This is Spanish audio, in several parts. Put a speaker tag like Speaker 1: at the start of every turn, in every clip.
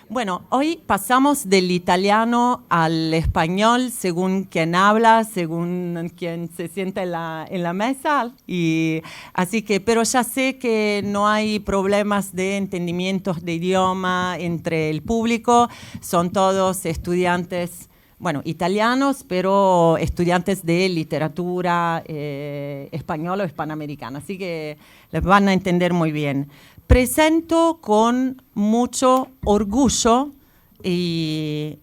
Speaker 1: Bueno, hoy pasamos del italiano al español según quien habla, según quien se sienta en la mesa. Y así que, pero ya sé que no hay problemas de entendimientos de idioma entre el público. Son todos estudiantes, bueno, italianos, pero estudiantes de literatura española o hispanoamericana. Así que les van a entender muy bien. Presento con mucho orgullo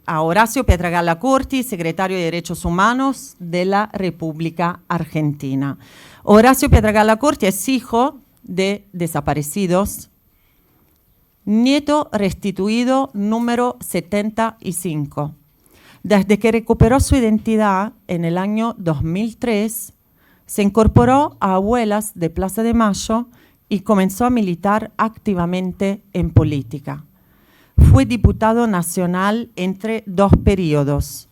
Speaker 1: a Horacio Pietragalla Corti, secretario de Derechos Humanos de la República Argentina. Horacio Pietragalla Corti es hijo de desaparecidos, nieto restituido número 75. Desde que recuperó su identidad en el año 2003, se incorporó a Abuelas de Plaza de Mayo y comenzó a militar activamente en política. Fue diputado nacional entre dos periodos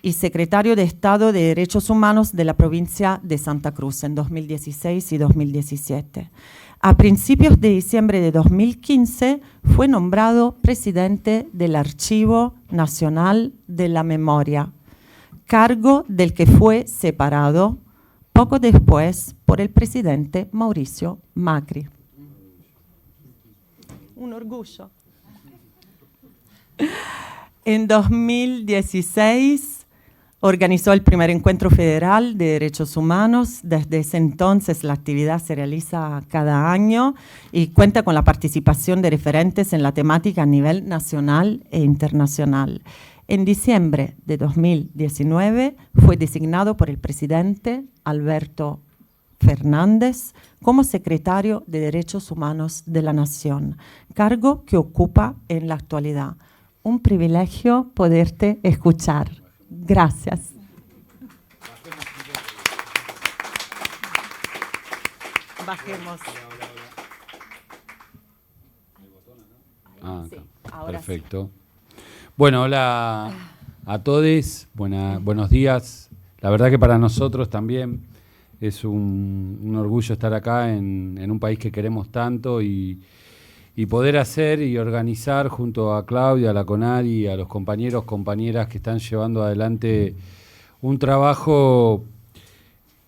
Speaker 1: y secretario de Estado de Derechos Humanos de la provincia de Santa Cruz en 2016 y 2017. A principios de diciembre de 2015 fue nombrado presidente del Archivo Nacional de la Memoria, cargo del que fue separado poco después por el presidente Mauricio Macri. Un orgullo. En 2016 organizó el primer encuentro federal de derechos humanos. Desde ese entonces la actividad se realiza cada año y cuenta con la participación de referentes en la temática a nivel nacional e internacional. En diciembre de 2019 fue designado por el presidente Alberto Fernández como secretario de Derechos Humanos de la Nación, cargo que ocupa en la actualidad. Un privilegio poderte escuchar. Gracias. Bajemos.
Speaker 2: Sí, perfecto. Sí. Bueno, hola a todos, buenos días. La verdad que para nosotros también es un orgullo estar acá en un país que queremos tanto y poder hacer y organizar junto a Claudia, a la CONADI, a los compañeros, compañeras que están llevando adelante un trabajo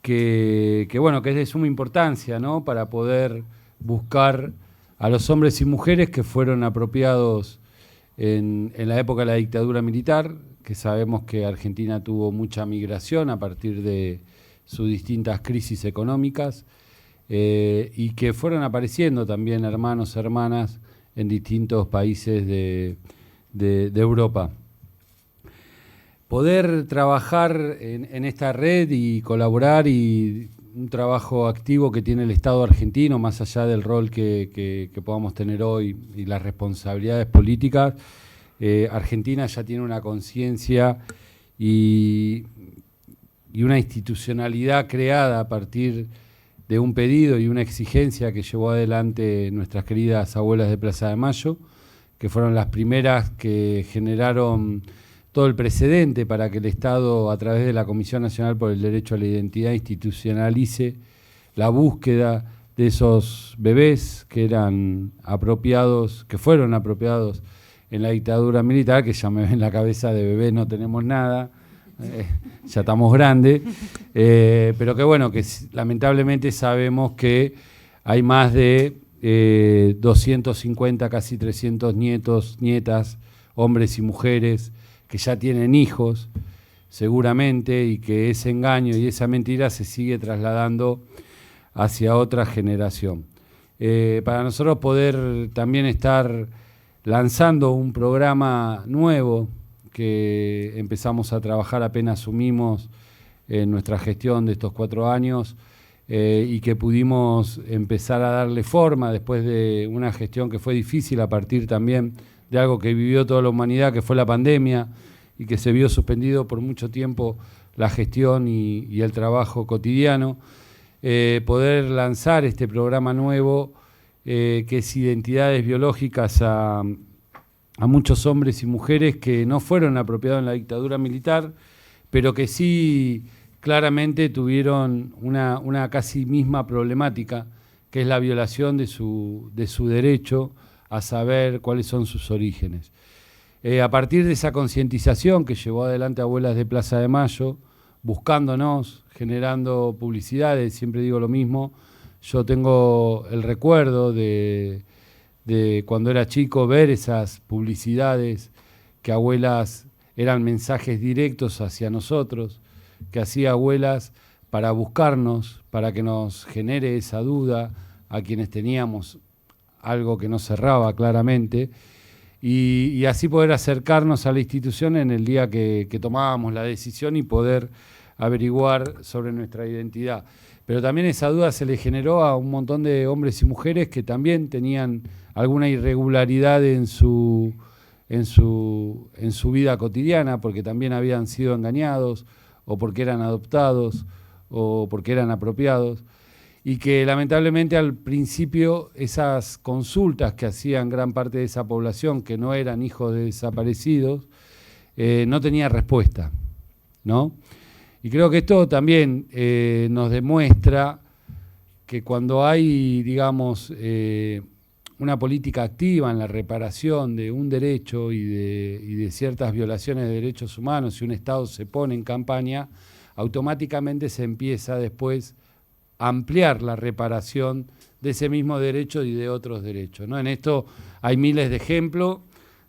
Speaker 2: que es de suma importancia, ¿no? Para poder buscar a los hombres y mujeres que fueron apropiados en la época de la dictadura militar, que sabemos que Argentina tuvo mucha migración a partir de sus distintas crisis económicas, y que fueron apareciendo también hermanos, hermanas en distintos países de Europa. Poder trabajar en esta red y colaborar y un trabajo activo que tiene el Estado argentino, más allá del rol que podamos tener hoy y las responsabilidades políticas, Argentina ya tiene una conciencia y una institucionalidad creada a partir de un pedido y una exigencia que llevó adelante nuestras queridas Abuelas de Plaza de Mayo, que fueron las primeras que generaron todo el precedente para que el Estado, a través de la Comisión Nacional por el Derecho a la Identidad, institucionalice la búsqueda de esos bebés que eran apropiados, que fueron apropiados en la dictadura militar, que ya me ven la cabeza de bebés, no tenemos nada, ya estamos grandes, pero que bueno, que lamentablemente sabemos que hay más de 250, casi 300 nietos, nietas, hombres y mujeres, que ya tienen hijos, seguramente, y que ese engaño y esa mentira se sigue trasladando hacia otra generación. Para nosotros poder también estar lanzando un programa nuevo que empezamos a trabajar apenas asumimos en nuestra gestión de estos 4 años, y que pudimos empezar a darle forma después de una gestión que fue difícil a partir también de algo que vivió toda la humanidad, que fue la pandemia, y que se vio suspendido por mucho tiempo la gestión y el trabajo cotidiano. Poder lanzar este programa nuevo, que es Identidades Biológicas a muchos hombres y mujeres que no fueron apropiados en la dictadura militar, pero que sí claramente tuvieron una casi misma problemática, que es la violación de su derecho a saber cuáles son sus orígenes. A partir de esa concientización que llevó adelante Abuelas de Plaza de Mayo, buscándonos, generando publicidades, siempre digo lo mismo, yo tengo el recuerdo de cuando era chico ver esas publicidades que Abuelas eran mensajes directos hacia nosotros, que hacía Abuelas para buscarnos, para que nos genere esa duda a quienes teníamos algo que nos cerraba claramente, y así poder acercarnos a la institución en el día que tomábamos la decisión y poder averiguar sobre nuestra identidad. Pero también esa duda se le generó a un montón de hombres y mujeres que también tenían alguna irregularidad en su vida cotidiana, porque también habían sido engañados, o porque eran adoptados, o porque eran apropiados, y que lamentablemente al principio esas consultas que hacían gran parte de esa población, que no eran hijos de desaparecidos, no tenía respuesta, ¿no? Y creo que esto también nos demuestra que cuando hay, digamos, una política activa en la reparación de un derecho y de ciertas violaciones de derechos humanos, si un Estado se pone en campaña, automáticamente se empieza después a ampliar la reparación de ese mismo derecho y de otros derechos, ¿no? En esto hay miles de ejemplos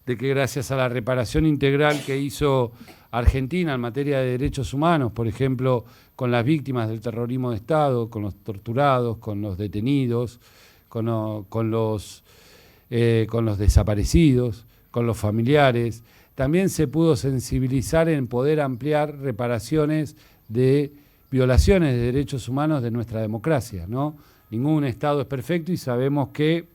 Speaker 2: de que gracias a la reparación integral que hizo Argentina en materia de derechos humanos, por ejemplo, con las víctimas del terrorismo de Estado, con los torturados, con los detenidos, con los desaparecidos, con los familiares, también se pudo sensibilizar en poder ampliar reparaciones de violaciones de derechos humanos de nuestra democracia, ¿no? Ningún Estado es perfecto y sabemos que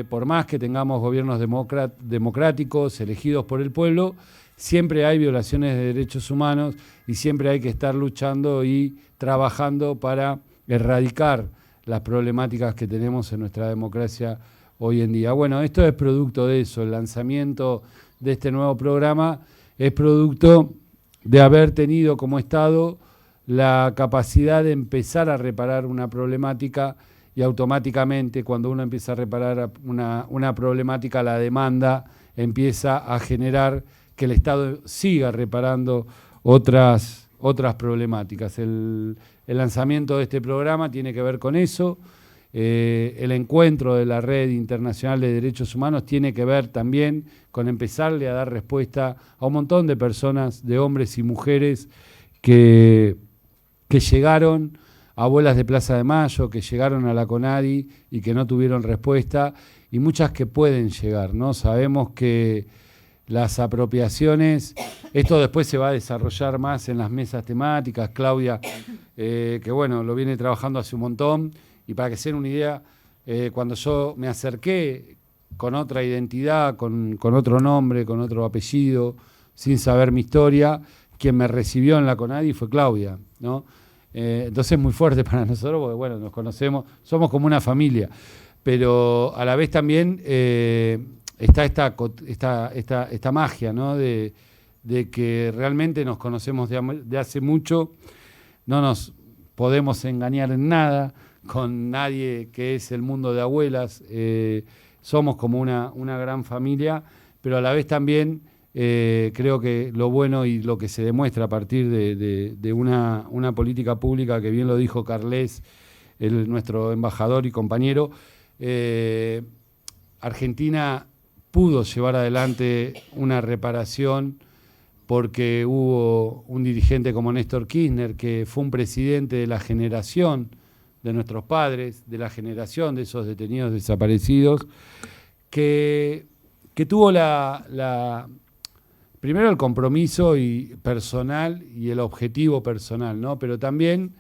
Speaker 2: por más que tengamos gobiernos democráticos elegidos por el pueblo, siempre hay violaciones de derechos humanos y siempre hay que estar luchando y trabajando para erradicar las problemáticas que tenemos en nuestra democracia hoy en día. Bueno, esto es producto de eso, el lanzamiento de este nuevo programa es producto de haber tenido como Estado la capacidad de empezar a reparar una problemática y automáticamente cuando uno empieza a reparar una problemática, la demanda empieza a generar que el Estado siga reparando otras problemáticas. El lanzamiento de este programa tiene que ver con eso. El encuentro de la Red Internacional de Derechos Humanos tiene que ver también con empezarle a dar respuesta a un montón de personas, de hombres y mujeres que llegaron a Abuelas de Plaza de Mayo, que llegaron a la CONADI y que no tuvieron respuesta, y muchas que pueden llegar, ¿no? Sabemos que las apropiaciones, esto después se va a desarrollar más en las mesas temáticas, Claudia, que bueno, lo viene trabajando hace un montón, y para que se den una idea, cuando yo me acerqué con otra identidad, con otro nombre, con otro apellido, sin saber mi historia, quien me recibió en la CONADI fue Claudia, ¿no? Entonces es muy fuerte para nosotros porque, bueno, nos conocemos, somos como una familia, pero a la vez también está esta magia, ¿no? De que realmente nos conocemos de hace mucho, no nos podemos engañar en nada con nadie, que es el mundo de Abuelas, somos como una gran familia, pero a la vez también creo que lo bueno y lo que se demuestra a partir de una política pública, que bien lo dijo Carles, nuestro embajador y compañero, Argentina pudo llevar adelante una reparación porque hubo un dirigente como Néstor Kirchner, que fue un presidente de la generación de nuestros padres, de la generación de esos detenidos desaparecidos, que tuvo primero el compromiso personal y el objetivo personal, ¿no? Pero también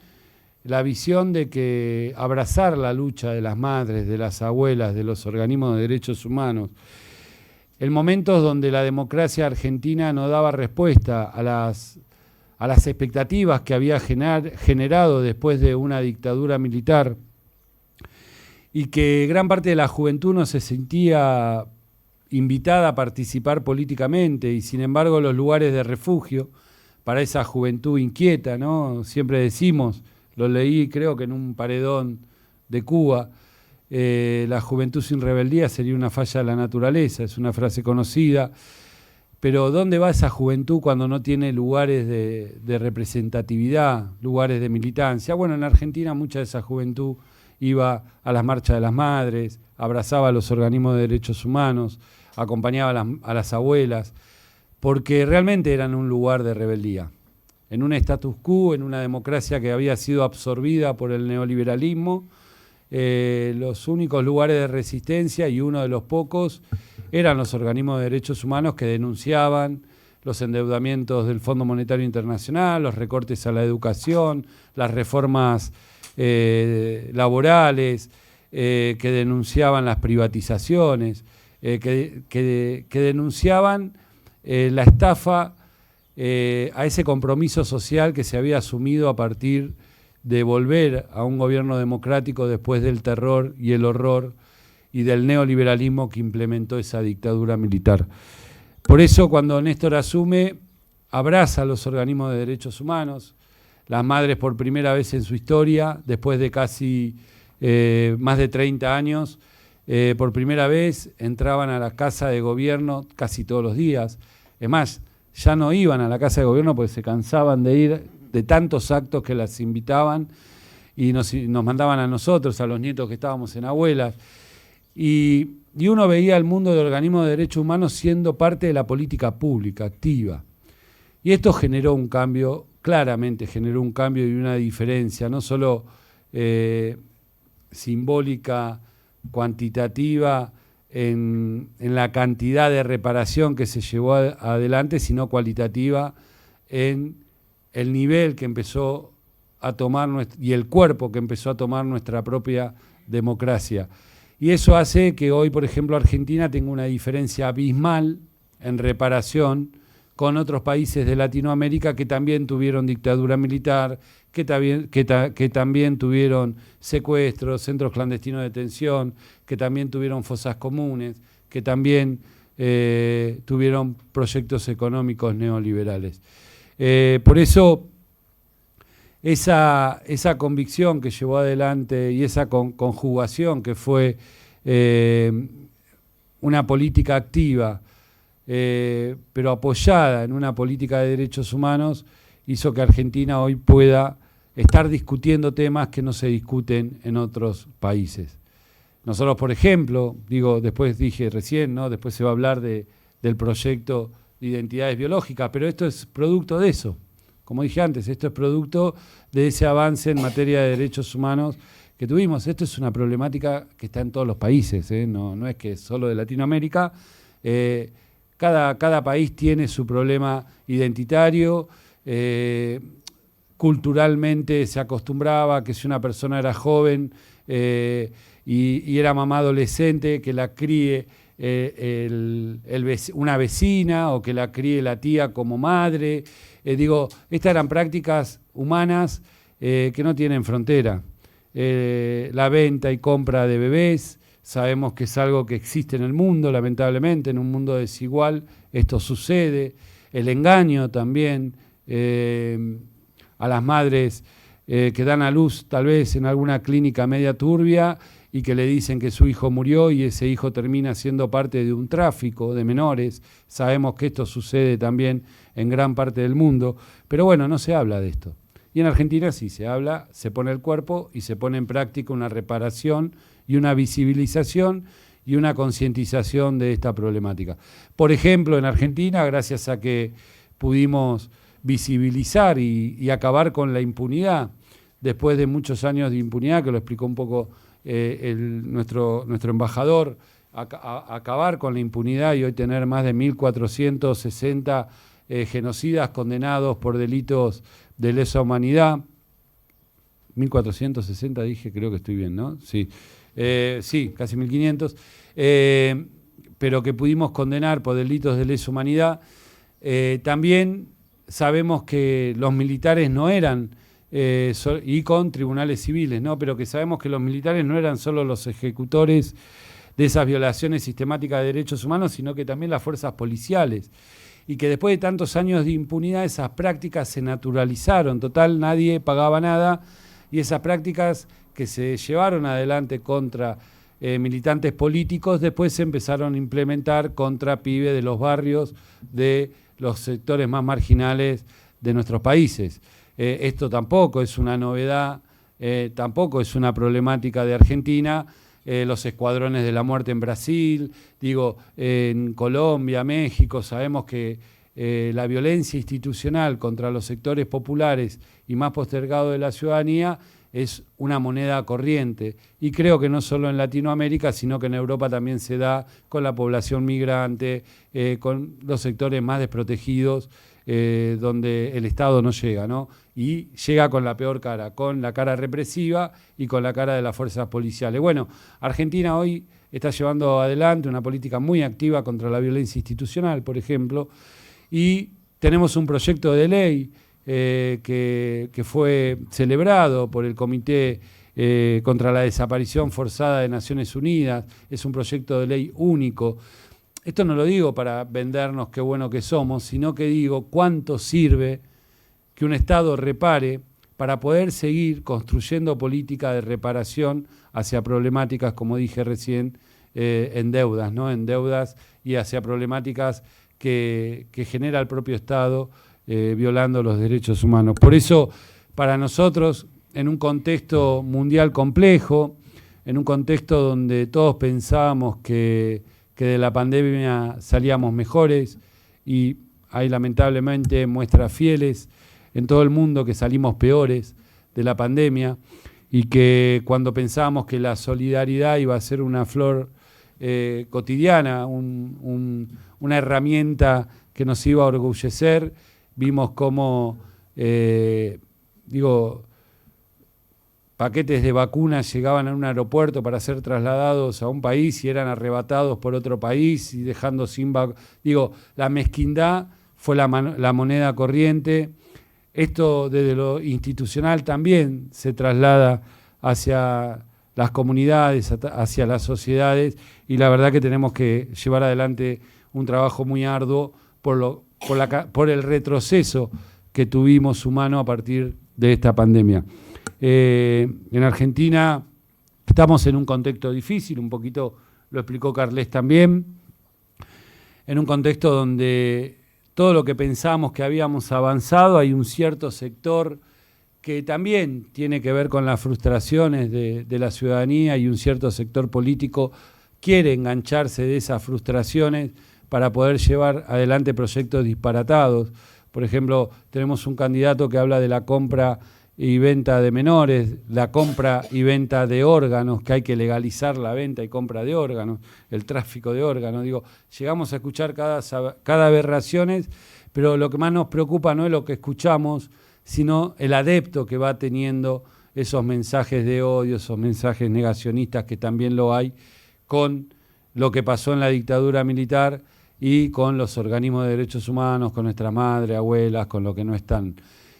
Speaker 2: la visión de que abrazar la lucha de las madres, de las abuelas, de los organismos de derechos humanos, en momentos donde la democracia argentina no daba respuesta a las expectativas que había generado después de una dictadura militar, y que gran parte de la juventud no se sentía invitada a participar políticamente, y sin embargo los lugares de refugio para esa juventud inquieta, ¿no? Siempre decimos, lo leí creo que en un paredón de Cuba, la juventud sin rebeldía sería una falla de la naturaleza, es una frase conocida. pero ¿dónde va esa juventud cuando no tiene lugares de representatividad, lugares de militancia? Bueno, en Argentina mucha de esa juventud iba a las marchas de las madres, abrazaba a los organismos de derechos humanos, acompañaba a las abuelas, porque realmente eran un lugar de rebeldía. En un status quo, en una democracia que había sido absorbida por el neoliberalismo, los únicos lugares de resistencia, y uno de los pocos, eran los organismos de derechos humanos que denunciaban los endeudamientos del Fondo Monetario Internacional, los recortes a la educación, las reformas laborales, que denunciaban las privatizaciones, que denunciaban la estafa a ese compromiso social que se había asumido a partir de volver a un gobierno democrático después del terror y el horror y del neoliberalismo que implementó esa dictadura militar. Por eso, cuando Néstor asume, abraza a los organismos de derechos humanos, las madres por primera vez en su historia, después de casi más de 30 años, por primera vez entraban a la casa de gobierno casi todos los días. Es más, ya no iban a la casa de gobierno porque se cansaban de ir de tantos actos que las invitaban y nos mandaban a nosotros, a los nietos que estábamos en Abuelas. Y uno veía al mundo de organismos de derechos humanos siendo parte de la política pública, activa. Y esto generó un cambio, claramente generó un cambio y una diferencia, no solo simbólica, cuantitativa, en la cantidad de reparación que se llevó adelante, sino cualitativa en el nivel que empezó a tomar y el cuerpo que empezó a tomar nuestra propia democracia. Y eso hace que hoy, por ejemplo, Argentina tenga una diferencia abismal en reparación con otros países de Latinoamérica que también tuvieron dictadura militar, que también tuvieron secuestros, centros clandestinos de detención, que también tuvieron fosas comunes, que también tuvieron proyectos económicos neoliberales. Por eso, esa convicción que llevó adelante y esa conjugación que fue una política activa, pero apoyada en una política de derechos humanos, hizo que Argentina hoy pueda estar discutiendo temas que no se discuten en otros países. Nosotros, por ejemplo, después dije recién, ¿no? Después se va a hablar del proyecto de identidades biológicas, pero esto es producto de eso. Como dije antes, esto es producto de ese avance en materia de derechos humanos que tuvimos. Esto es una problemática que está en todos los países, no es que es solo de Latinoamérica. Cada país tiene su problema identitario. Culturalmente se acostumbraba que si una persona era joven y era mamá adolescente, que la críe una vecina o que la críe la tía como madre. Estas eran prácticas humanas que no tienen frontera. La venta y compra de bebés, sabemos que es algo que existe en el mundo, lamentablemente, en un mundo desigual esto sucede. El engaño también a las madres que dan a luz tal vez en alguna clínica media turbia y que le dicen que su hijo murió y ese hijo termina siendo parte de un tráfico de menores. Sabemos que esto sucede también en gran parte del mundo, pero bueno, no se habla de esto. Y en Argentina sí se habla, se pone el cuerpo y se pone en práctica una reparación y una visibilización y una concientización de esta problemática. Por ejemplo, en Argentina, gracias a que pudimos visibilizar y acabar con la impunidad, después de muchos años de impunidad, que lo explicó un poco nuestro embajador, acabar con la impunidad y hoy tener más de 1.460 genocidas condenados por delitos de lesa humanidad. 1.460 dije, creo que estoy bien, ¿no? Sí, sí, casi 1.500, pero que pudimos condenar por delitos de lesa humanidad. También sabemos que los militares no eran, y con tribunales civiles, ¿no? Pero que sabemos que los militares no eran solo los ejecutores de esas violaciones sistemáticas de derechos humanos, sino que también las fuerzas policiales. Y que después de tantos años de impunidad esas prácticas se naturalizaron. Total, nadie pagaba nada y esas prácticas que se llevaron adelante contra militantes políticos, después se empezaron a implementar contra pibes de los barrios, de los sectores más marginales de nuestros países. Esto tampoco es una novedad, tampoco es una problemática de Argentina. Los escuadrones de la muerte en Brasil, en Colombia, México, sabemos que la violencia institucional contra los sectores populares y más postergados de la ciudadanía es una moneda corriente, y creo que no solo en Latinoamérica, sino que en Europa también se da con la población migrante, con los sectores más desprotegidos, donde el Estado no llega, ¿no? Y llega con la peor cara, con la cara represiva y con la cara de las fuerzas policiales. Bueno, Argentina hoy está llevando adelante una política muy activa contra la violencia institucional, por ejemplo, y tenemos un proyecto de ley que fue celebrado por el Comité contra la Desaparición Forzada de Naciones Unidas. Es un proyecto de ley único. Esto no lo digo para vendernos qué bueno que somos, sino que digo cuánto sirve que un Estado repare para poder seguir construyendo política de reparación hacia problemáticas, como dije recién, en deudas, ¿no? En deudas y hacia problemáticas que genera el propio Estado, violando los derechos humanos. Por eso, para nosotros, en un contexto mundial complejo, en un contexto donde todos pensábamos que de la pandemia salíamos mejores, y hay lamentablemente muestras fieles en todo el mundo que salimos peores de la pandemia, y que cuando pensábamos que la solidaridad iba a ser una flor cotidiana, una herramienta que nos iba a orgullecer, vimos cómo, paquetes de vacunas llegaban a un aeropuerto para ser trasladados a un país y eran arrebatados por otro país y dejando sin la mezquindad fue la moneda corriente. Esto desde lo institucional también se traslada hacia las comunidades, hacia las sociedades, y la verdad que tenemos que llevar adelante un trabajo muy arduo por el retroceso que tuvimos humano a partir de esta pandemia. En Argentina estamos en un contexto difícil, un poquito lo explicó Carles también, en un contexto donde todo lo que pensábamos que habíamos avanzado, hay un cierto sector que también tiene que ver con las frustraciones de la ciudadanía, y un cierto sector político quiere engancharse de esas frustraciones para poder llevar adelante proyectos disparatados. Por ejemplo, tenemos un candidato que habla de la compra y venta de menores, la compra y venta de órganos, que hay que legalizar la venta y compra de órganos, el tráfico de órganos. Llegamos a escuchar cada aberraciones, pero lo que más nos preocupa no es lo que escuchamos, sino el adepto que va teniendo esos mensajes de odio, esos mensajes negacionistas, que también lo hay, con lo que pasó en la dictadura militar y con los organismos de derechos humanos, con nuestras madres, abuelas, con lo que no están.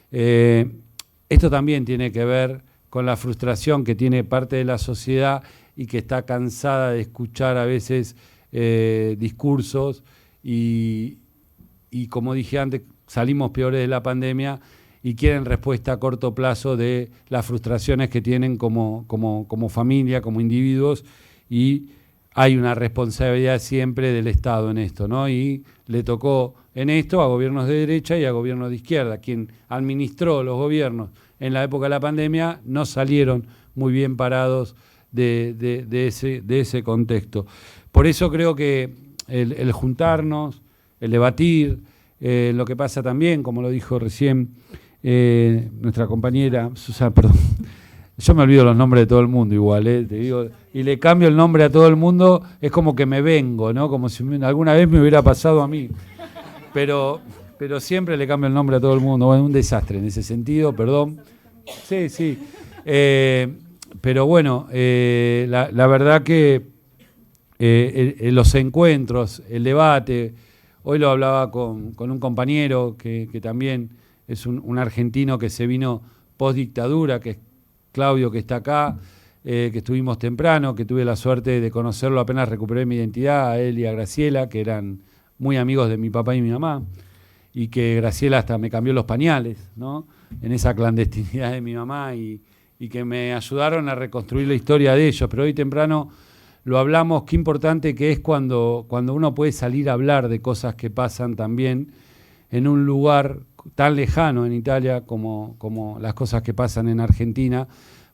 Speaker 2: Esto también tiene que ver con la frustración que tiene parte de la sociedad y que está cansada de escuchar a veces discursos y como dije antes, salimos peores de la pandemia y quieren respuesta a corto plazo de las frustraciones que tienen como familia, como individuos, y hay una responsabilidad siempre del Estado en esto, ¿no? Y le tocó en esto a gobiernos de derecha y a gobiernos de izquierda. Quien administró los gobiernos en la época de la pandemia no salieron muy bien parados de ese contexto. Por eso creo que el juntarnos, el debatir, lo que pasa también, como lo dijo recién nuestra compañera Susana, perdón, yo me olvido los nombres de todo el mundo igual, te digo, y le cambio el nombre a todo el mundo, es como que me vengo, ¿no? Como si alguna vez me hubiera pasado a mí. Pero siempre le cambio el nombre a todo el mundo. Bueno, un desastre en ese sentido, perdón. Sí. Pero bueno, la verdad que los encuentros, el debate, hoy lo hablaba con un compañero que también es un argentino que se vino post-dictadura, que es Claudio, que está acá, que estuvimos temprano, que tuve la suerte de conocerlo apenas recuperé mi identidad, a él y a Graciela, que eran muy amigos de mi papá y mi mamá, y que Graciela hasta me cambió los pañales, ¿no? En esa clandestinidad de mi mamá, y que me ayudaron a reconstruir la historia de ellos. Pero hoy temprano lo hablamos, qué importante que es cuando uno puede salir a hablar de cosas que pasan también en un lugar tan lejano en Italia como las cosas que pasan en Argentina,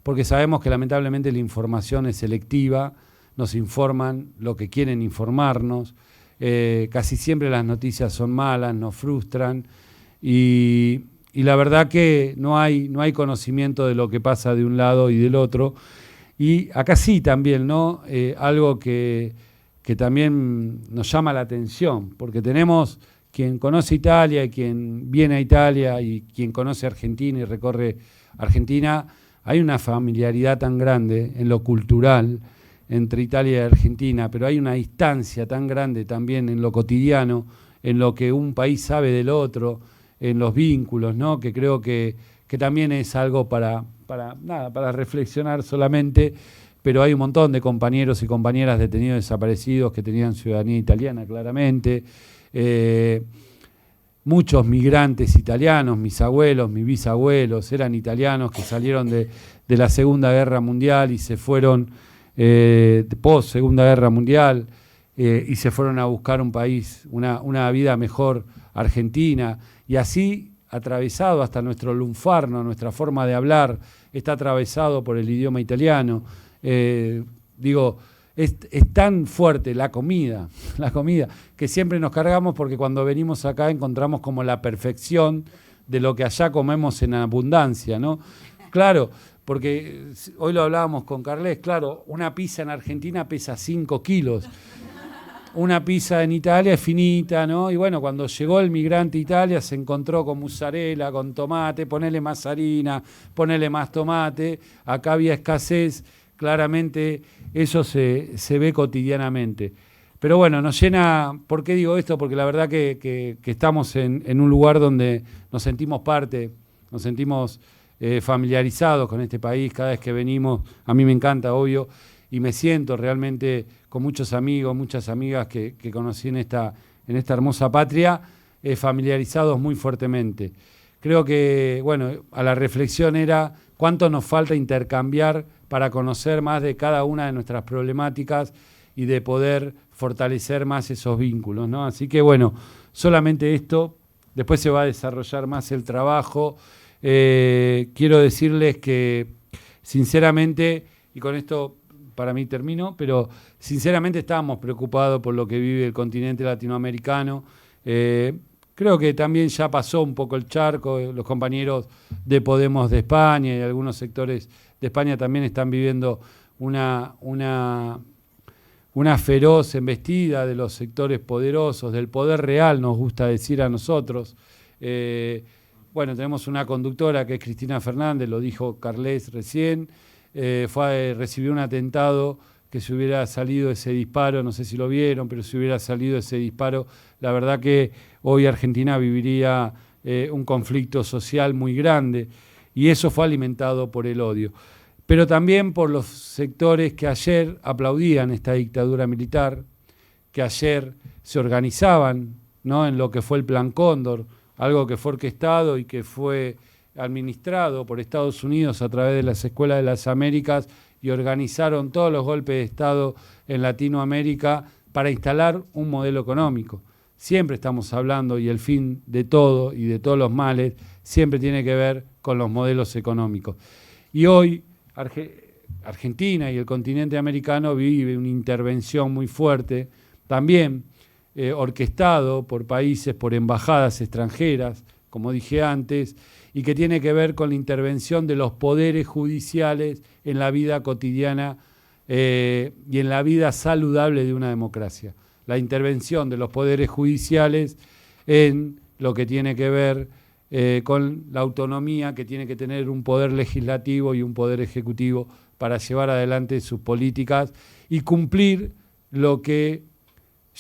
Speaker 2: porque sabemos que lamentablemente la información es selectiva, nos informan lo que quieren informarnos, casi siempre las noticias son malas, nos frustran, y la verdad que no hay conocimiento de lo que pasa de un lado y del otro. Y acá sí también, ¿no? Algo que también nos llama la atención, porque tenemos quien conoce Italia y quien viene a Italia y quien conoce Argentina y recorre Argentina, hay una familiaridad tan grande en lo cultural entre Italia y Argentina, pero hay una distancia tan grande también en lo cotidiano, en lo que un país sabe del otro, en los vínculos, ¿no? Que creo que también es algo para reflexionar solamente, pero hay un montón de compañeros y compañeras detenidos desaparecidos que tenían ciudadanía italiana, claramente. Muchos migrantes italianos, mis abuelos, mis bisabuelos, eran italianos que salieron de la Segunda Guerra Mundial y se fueron post Segunda Guerra Mundial y se fueron a buscar un país, una vida mejor, Argentina, y así atravesado hasta nuestro lunfarno, nuestra forma de hablar, está atravesado por el idioma italiano. Es tan fuerte la comida, que siempre nos cargamos porque cuando venimos acá encontramos como la perfección de lo que allá comemos en abundancia, ¿no? Claro, porque hoy lo hablábamos con Carles, claro, una pizza en Argentina pesa 5 kilos. Una pizza en Italia es finita, ¿no? Y bueno, cuando llegó el migrante a Italia se encontró con mozzarella, con tomate, ponele más harina, ponele más tomate, acá había escasez, claramente eso se ve cotidianamente. Pero bueno, nos llena, ¿por qué digo esto? Porque la verdad que estamos en un lugar donde nos sentimos parte, nos sentimos familiarizados con este país, cada vez que venimos, a mí me encanta, obvio, y me siento realmente con muchos amigos, muchas amigas que conocí en esta hermosa patria, familiarizados muy fuertemente. Creo que, bueno, a la reflexión era cuánto nos falta intercambiar para conocer más de cada una de nuestras problemáticas y de poder fortalecer más esos vínculos, ¿no? Así que, bueno, solamente esto, después se va a desarrollar más el trabajo. Quiero decirles que, sinceramente, y con esto para mí termino, pero sinceramente estábamos preocupados por lo que vive el continente latinoamericano. Creo que también ya pasó un poco el charco, los compañeros de Podemos de España y algunos sectores de España también están viviendo una feroz embestida de los sectores poderosos, del poder real, nos gusta decir a nosotros. Bueno, tenemos una conductora que es Cristina Fernández, lo dijo Carles recién, recibió un atentado, que si hubiera salido ese disparo, no sé si lo vieron, pero si hubiera salido ese disparo, la verdad que hoy Argentina viviría un conflicto social muy grande, y eso fue alimentado por el odio. Pero también por los sectores que ayer aplaudían esta dictadura militar, que ayer se organizaban, ¿no?, en lo que fue el Plan Cóndor, algo que fue orquestado y que fue administrado por Estados Unidos a través de las Escuelas de las Américas, y organizaron todos los golpes de Estado en Latinoamérica para instalar un modelo económico. Siempre estamos hablando, y el fin de todo y de todos los males siempre tiene que ver con los modelos económicos. Y hoy Argentina y el continente americano vive una intervención muy fuerte, también orquestado por países, por embajadas extranjeras, como dije antes, y que tiene que ver con la intervención de los poderes judiciales en la vida cotidiana y en la vida saludable de una democracia. La intervención de los poderes judiciales en lo que tiene que ver con la autonomía que tiene que tener un poder legislativo y un poder ejecutivo para llevar adelante sus políticas y cumplir lo que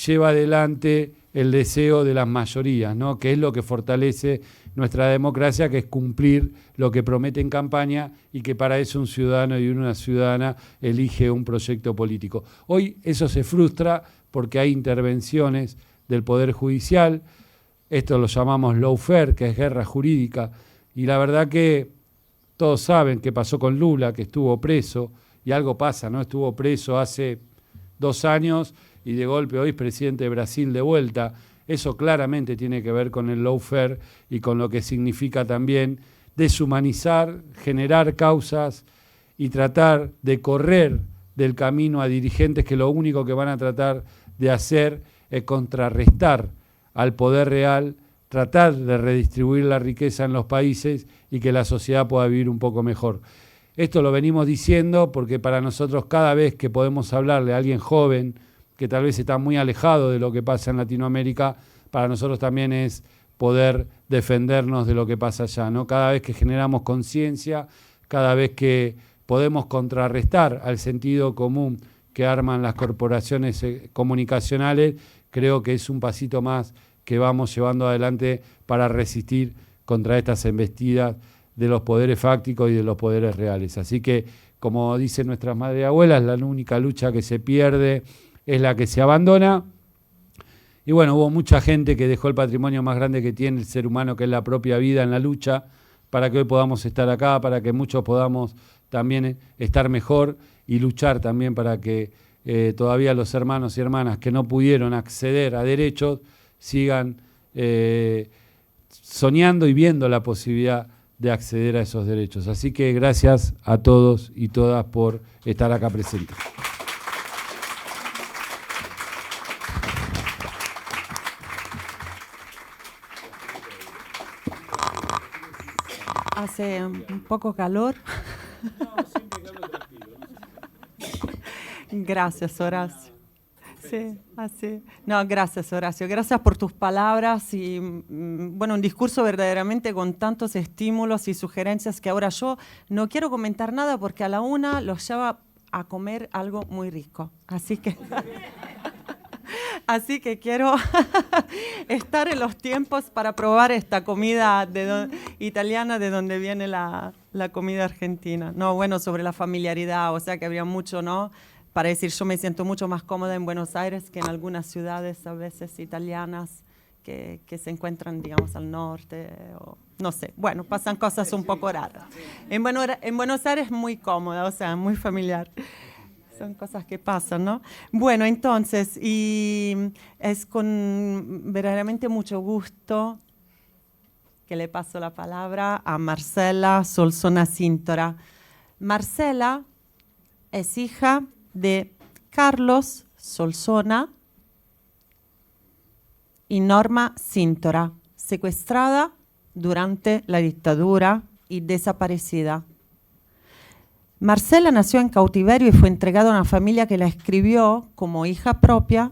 Speaker 2: lleva adelante el deseo de las mayorías, ¿no?, que es lo que fortalece nuestra democracia, que es cumplir lo que promete en campaña, y que para eso un ciudadano y una ciudadana elige un proyecto político. Hoy eso se frustra porque hay intervenciones del Poder Judicial, esto lo llamamos lawfare, que es guerra jurídica, y la verdad que todos saben qué pasó con Lula, que estuvo preso, y algo pasa, ¿no? Estuvo preso hace 2 años y de golpe hoy es presidente de Brasil de vuelta. Eso claramente tiene que ver con el lawfare y con lo que significa también deshumanizar, generar causas y tratar de correr del camino a dirigentes que lo único que van a tratar de hacer es contrarrestar al poder real, tratar de redistribuir la riqueza en los países y que la sociedad pueda vivir un poco mejor. Esto lo venimos diciendo porque para nosotros cada vez que podemos hablarle a alguien joven que tal vez está muy alejado de lo que pasa en Latinoamérica, para nosotros también es poder defendernos de lo que pasa allá, ¿no? Cada vez que generamos conciencia, cada vez que podemos contrarrestar al sentido común que arman las corporaciones comunicacionales, creo que es un pasito más que vamos llevando adelante para resistir contra estas embestidas de los poderes fácticos y de los poderes reales. Así que, como dicen nuestras madres y abuelas, la única lucha que se pierde es la que se abandona. Y bueno, hubo mucha gente que dejó el patrimonio más grande que tiene el ser humano, que es la propia vida, en la lucha, para que hoy podamos estar acá, para que muchos podamos también estar mejor y luchar también para que todavía los hermanos y hermanas que no pudieron acceder a derechos sigan soñando y viendo la posibilidad de acceder a esos derechos. Así que gracias a todos y todas por estar acá presentes.
Speaker 1: Hace un poco calor. Gracias, Horacio. Sí, así. No, gracias, Horacio. Gracias por tus palabras y, bueno, un discurso verdaderamente con tantos estímulos y sugerencias que ahora yo no quiero comentar nada porque a la 1 los lleva a comer algo muy rico. Así que quiero estar en los tiempos para probar esta comida italiana de donde viene la comida argentina. No, bueno, sobre la familiaridad, o sea que habría mucho, ¿no? Para decir, yo me siento mucho más cómoda en Buenos Aires que en algunas ciudades a veces italianas que se encuentran, digamos, al norte, o no sé. Bueno, pasan cosas un poco raras. En Buenos Aires muy cómoda, o sea, muy familiar. Son cosas que pasan, ¿no? Bueno, entonces, y es con verdaderamente mucho gusto que le paso la palabra a Marcela Solsona Cintora. Marcela es hija de Carlos Solsona y Norma Cintora, secuestrada durante la dictadura y desaparecida. Marcela nació en cautiverio y fue entregada a una familia que la escribió como hija propia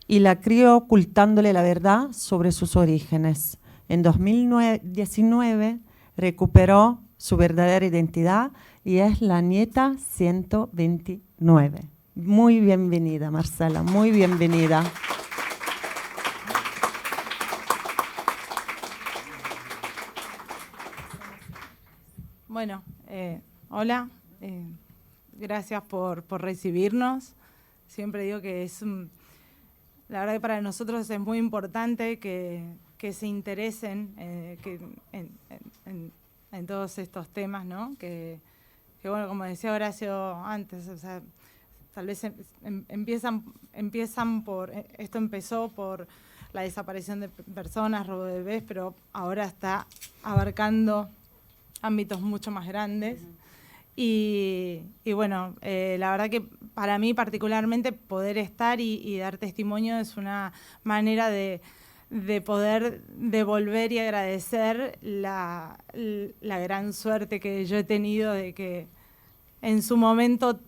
Speaker 1: y la crió ocultándole la verdad sobre sus orígenes. En 2019 recuperó su verdadera identidad y es la nieta 129. Muy bienvenida, Marcela, muy bienvenida.
Speaker 3: Bueno, hola, gracias por recibirnos. Siempre digo que la verdad que para nosotros es muy importante que se interesen en todos estos temas, ¿no? Que bueno, como decía Horacio antes, o sea, tal vez empiezan por, esto empezó por la desaparición de personas, robo de bebés, pero ahora está abarcando ámbitos mucho más grandes. Y bueno, la verdad que para mí particularmente poder estar y dar testimonio es una manera de poder devolver y agradecer la gran suerte que yo he tenido de que en su momento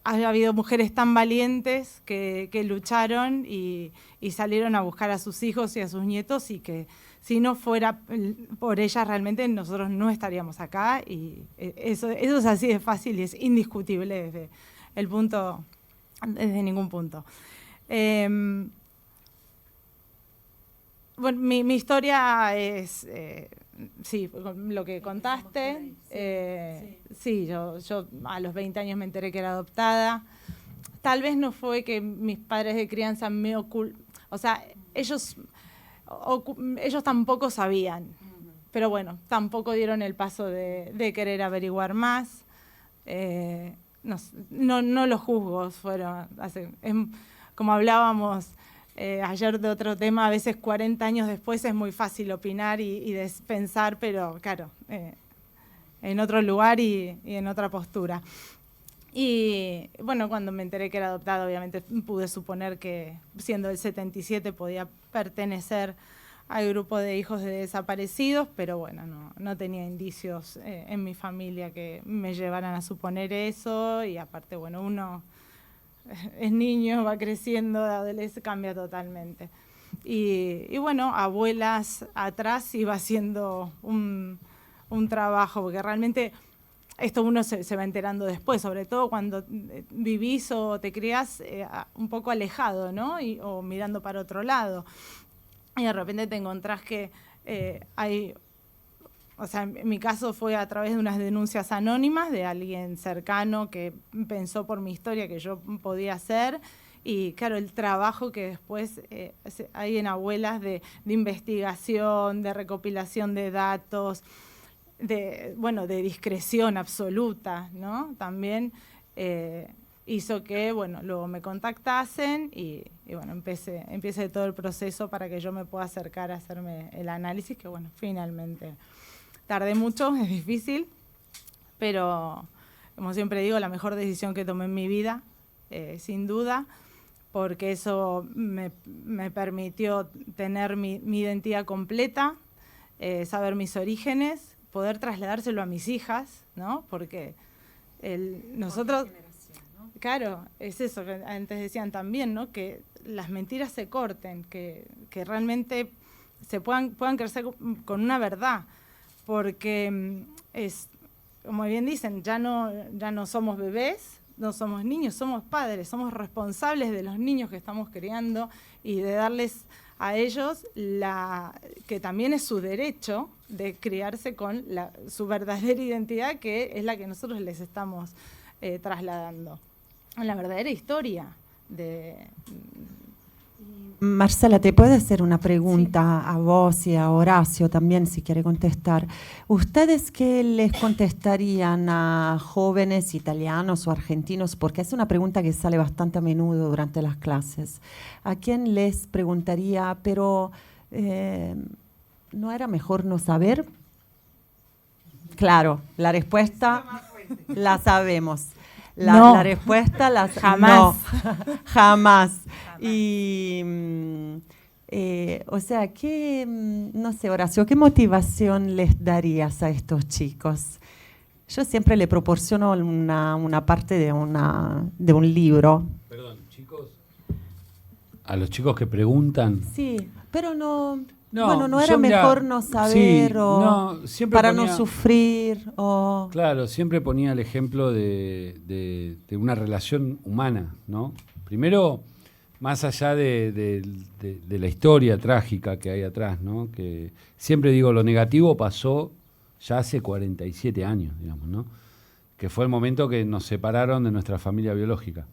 Speaker 3: haya habido mujeres tan valientes que lucharon y salieron a buscar a sus hijos y a sus nietos, y que si no fuera por ellas realmente nosotros no estaríamos acá, y eso es así de fácil y es indiscutible desde ningún punto. Bueno, mi historia es, sí, lo que contaste. Sí, yo a los 20 años me enteré que era adoptada. Tal vez no fue que mis padres de crianza me ocultaron, o sea, ellos tampoco sabían, pero bueno, tampoco dieron el paso de querer averiguar más. no los juzgo, como hablábamos ayer de otro tema, a veces 40 años después es muy fácil opinar y pensar, pero claro, en otro lugar y en otra postura. Y bueno, cuando me enteré que era adoptada, obviamente pude suponer que siendo del 77 podía pertenecer al grupo de hijos de desaparecidos, pero bueno, no tenía indicios en mi familia que me llevaran a suponer eso, y aparte, bueno, uno es niño, va creciendo, de adolescente, cambia totalmente. Y bueno, abuelas atrás iba haciendo un trabajo, porque realmente esto uno se va enterando después, sobre todo cuando vivís o te criás un poco alejado, ¿no? O mirando para otro lado. Y de repente te encontrás que en mi caso fue a través de unas denuncias anónimas de alguien cercano que pensó por mi historia que yo podía hacer. Y claro, el trabajo que después hay en abuelas de investigación, de recopilación de datos, de discreción absoluta, ¿no? También hizo que, luego me contactasen y empiece todo el proceso para que yo me pueda acercar a hacerme el análisis, que finalmente tardé mucho, es difícil, pero como siempre digo, la mejor decisión que tomé en mi vida, sin duda, porque eso me permitió tener mi identidad completa, saber mis orígenes, poder trasladárselo a mis hijas, ¿no? Porque nosotros... Claro, es eso que antes decían también, ¿no? Que las mentiras se corten, que realmente se puedan crecer con una verdad, porque es, como bien dicen, ya no somos bebés, no somos niños, somos padres, somos responsables de los niños que estamos criando y de darles a ellos que también es su derecho de criarse con su verdadera identidad, que es la que nosotros les estamos trasladando. La verdadera historia de...
Speaker 1: Marcela, ¿te puedo hacer una pregunta a vos y a Horacio también, si quiere contestar? ¿Ustedes qué les contestarían a jóvenes italianos o argentinos? Porque es una pregunta que sale bastante a menudo durante las clases. ¿A quién les preguntaría, pero no era mejor no saber? Claro, la respuesta la sabemos. La respuesta
Speaker 3: jamás.
Speaker 1: No, jamás. Y, no sé, Horacio, ¿qué motivación les darías a estos chicos? Yo siempre le proporciono una parte de un libro.
Speaker 2: Perdón, chicos. A los chicos que preguntan.
Speaker 1: Sí, pero no
Speaker 2: No,
Speaker 1: era mejor no saber para no sufrir.
Speaker 2: Claro, siempre ponía el ejemplo de una relación humana, ¿no? Primero, más allá de la historia trágica que hay atrás, ¿no? Que siempre digo, lo negativo pasó ya hace 47 años, digamos, ¿no? Que fue el momento que nos separaron de nuestra familia biológica.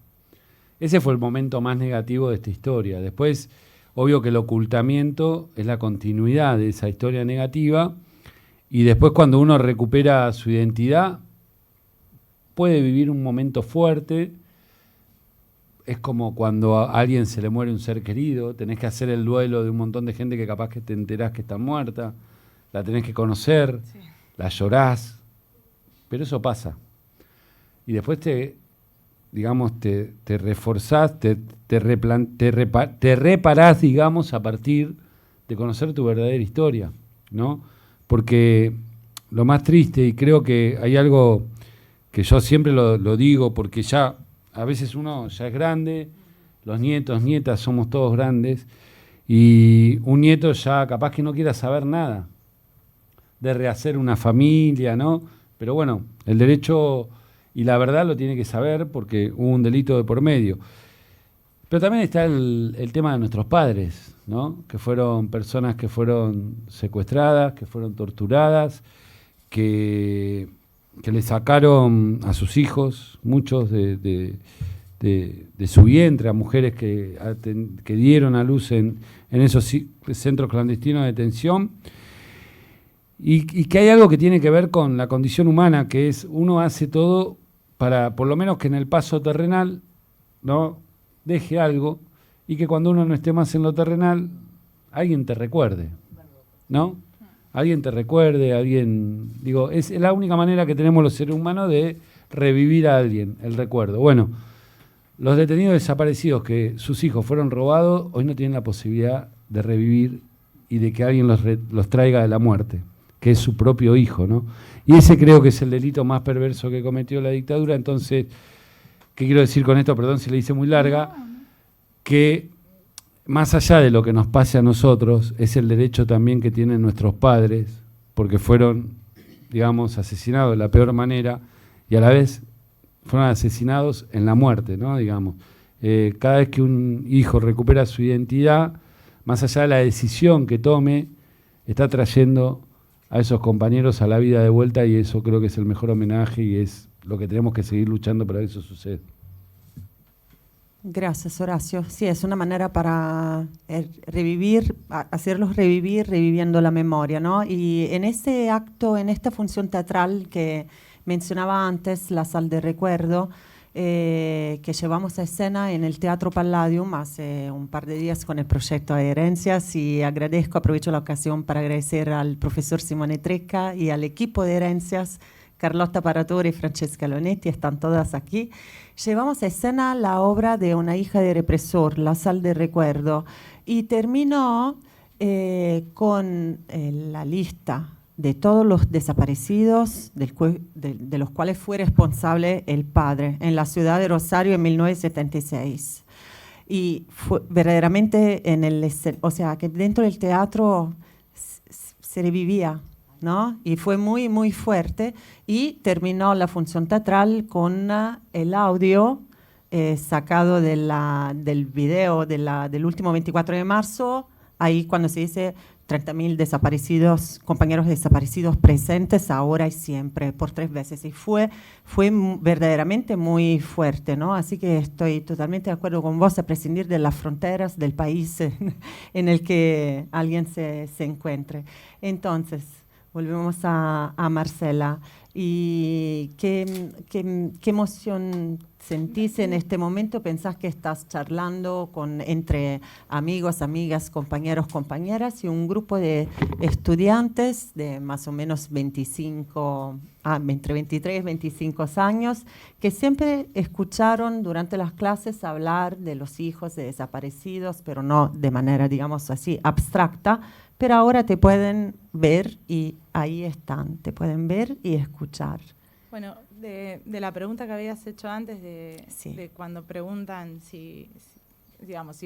Speaker 2: Ese fue el momento más negativo de esta historia. Después, obvio que el ocultamiento es la continuidad de esa historia negativa, y después cuando uno recupera su identidad puede vivir un momento fuerte. Es como cuando a alguien se le muere un ser querido, tenés que hacer el duelo de un montón de gente que capaz que te enterás que está muerta, la tenés que conocer, sí, la llorás, pero eso pasa. Y después te reforzás, te reparás, digamos, a partir de conocer tu verdadera historia, ¿no? Porque lo más triste, y creo que hay algo que yo siempre lo digo, porque ya a veces uno ya es grande, los nietos, nietas, somos todos grandes, y un nieto ya capaz que no quiera saber nada de rehacer una familia, ¿no? Pero bueno, el derecho y la verdad lo tiene que saber porque hubo un delito de por medio. Pero también está el tema de nuestros padres, ¿no? Que fueron personas que fueron secuestradas, que fueron torturadas, que le sacaron a sus hijos, muchos de su vientre, a mujeres que dieron a luz en esos centros clandestinos de detención. Y que hay algo que tiene que ver con la condición humana, que es uno hace todo para por lo menos que en el paso terrenal, ¿no?, deje algo y que cuando uno no esté más en lo terrenal, alguien te recuerde, ¿no? Alguien te recuerde, digo, es la única manera que tenemos los seres humanos de revivir a alguien, el recuerdo. Bueno, los detenidos desaparecidos que sus hijos fueron robados, hoy no tienen la posibilidad de revivir y de que alguien los traiga de la muerte, que es su propio hijo, ¿no? Y ese creo que es el delito más perverso que cometió la dictadura. Entonces, ¿qué quiero decir con esto? Perdón si le hice muy larga. Que más allá de lo que nos pase a nosotros, es el derecho también que tienen nuestros padres, porque fueron, digamos, asesinados de la peor manera y a la vez fueron asesinados en la muerte, ¿no? Digamos, cada vez que un hijo recupera su identidad, más allá de la decisión que tome, está trayendo a esos compañeros a la vida de vuelta, y eso creo que es el mejor homenaje y es lo que tenemos que seguir luchando para que eso suceda.
Speaker 1: Gracias, Horacio. Sí, es una manera para revivir, hacerlos revivir, reviviendo la memoria, ¿no? Y en ese acto, en esta función teatral que mencionaba antes, La Sal de Recuerdo, que llevamos a escena en el Teatro Palladium hace un par de días con el proyecto de Herencias, y aprovecho la ocasión para agradecer al profesor Simone Trecca y al equipo de Herencias, Carlotta Paratore y Francesca Lonetti, están todas aquí. Llevamos a escena la obra de Una hija de represor, La Sal de Recuerdo, y terminó con la lista de todos los desaparecidos de los cuales fue responsable el padre en la ciudad de Rosario en 1976. Y fue verdaderamente o sea, que dentro del teatro se revivía, ¿no? Y fue muy, muy fuerte, y terminó la función teatral con el audio sacado del video del último 24 de marzo, ahí cuando se dice 30.000 desaparecidos, compañeros desaparecidos presentes ahora y siempre, por 3 veces. Y fue verdaderamente muy fuerte, ¿no? Así que estoy totalmente de acuerdo con vos, a prescindir de las fronteras del país en el que alguien se encuentre. Entonces, volvemos a Marcela. ¿Y qué emoción sentís en este momento? ¿Pensás que estás charlando entre amigos, amigas, compañeros, compañeras y un grupo de estudiantes de más o menos entre 23 y 25 años, que siempre escucharon durante las clases hablar de los hijos de desaparecidos, pero no de manera, digamos así, abstracta, pero ahora te pueden ver y ahí están, te pueden ver y escuchar?
Speaker 3: Bueno, de la pregunta que habías hecho antes,
Speaker 1: Sí.
Speaker 3: de cuando preguntan si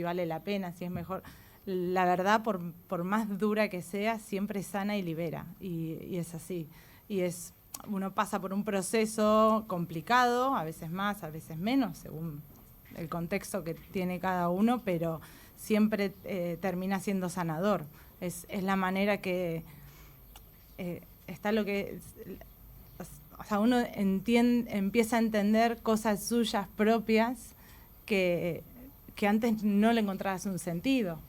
Speaker 3: vale la pena, si es mejor, la verdad, por más dura que sea, siempre sana y libera, y es así. Y uno pasa por un proceso complicado, a veces más, a veces menos, según el contexto que tiene cada uno, pero siempre termina siendo sanador. Es la manera que está lo que... O sea, uno empieza a entender cosas suyas propias que antes no le encontrabas un sentido.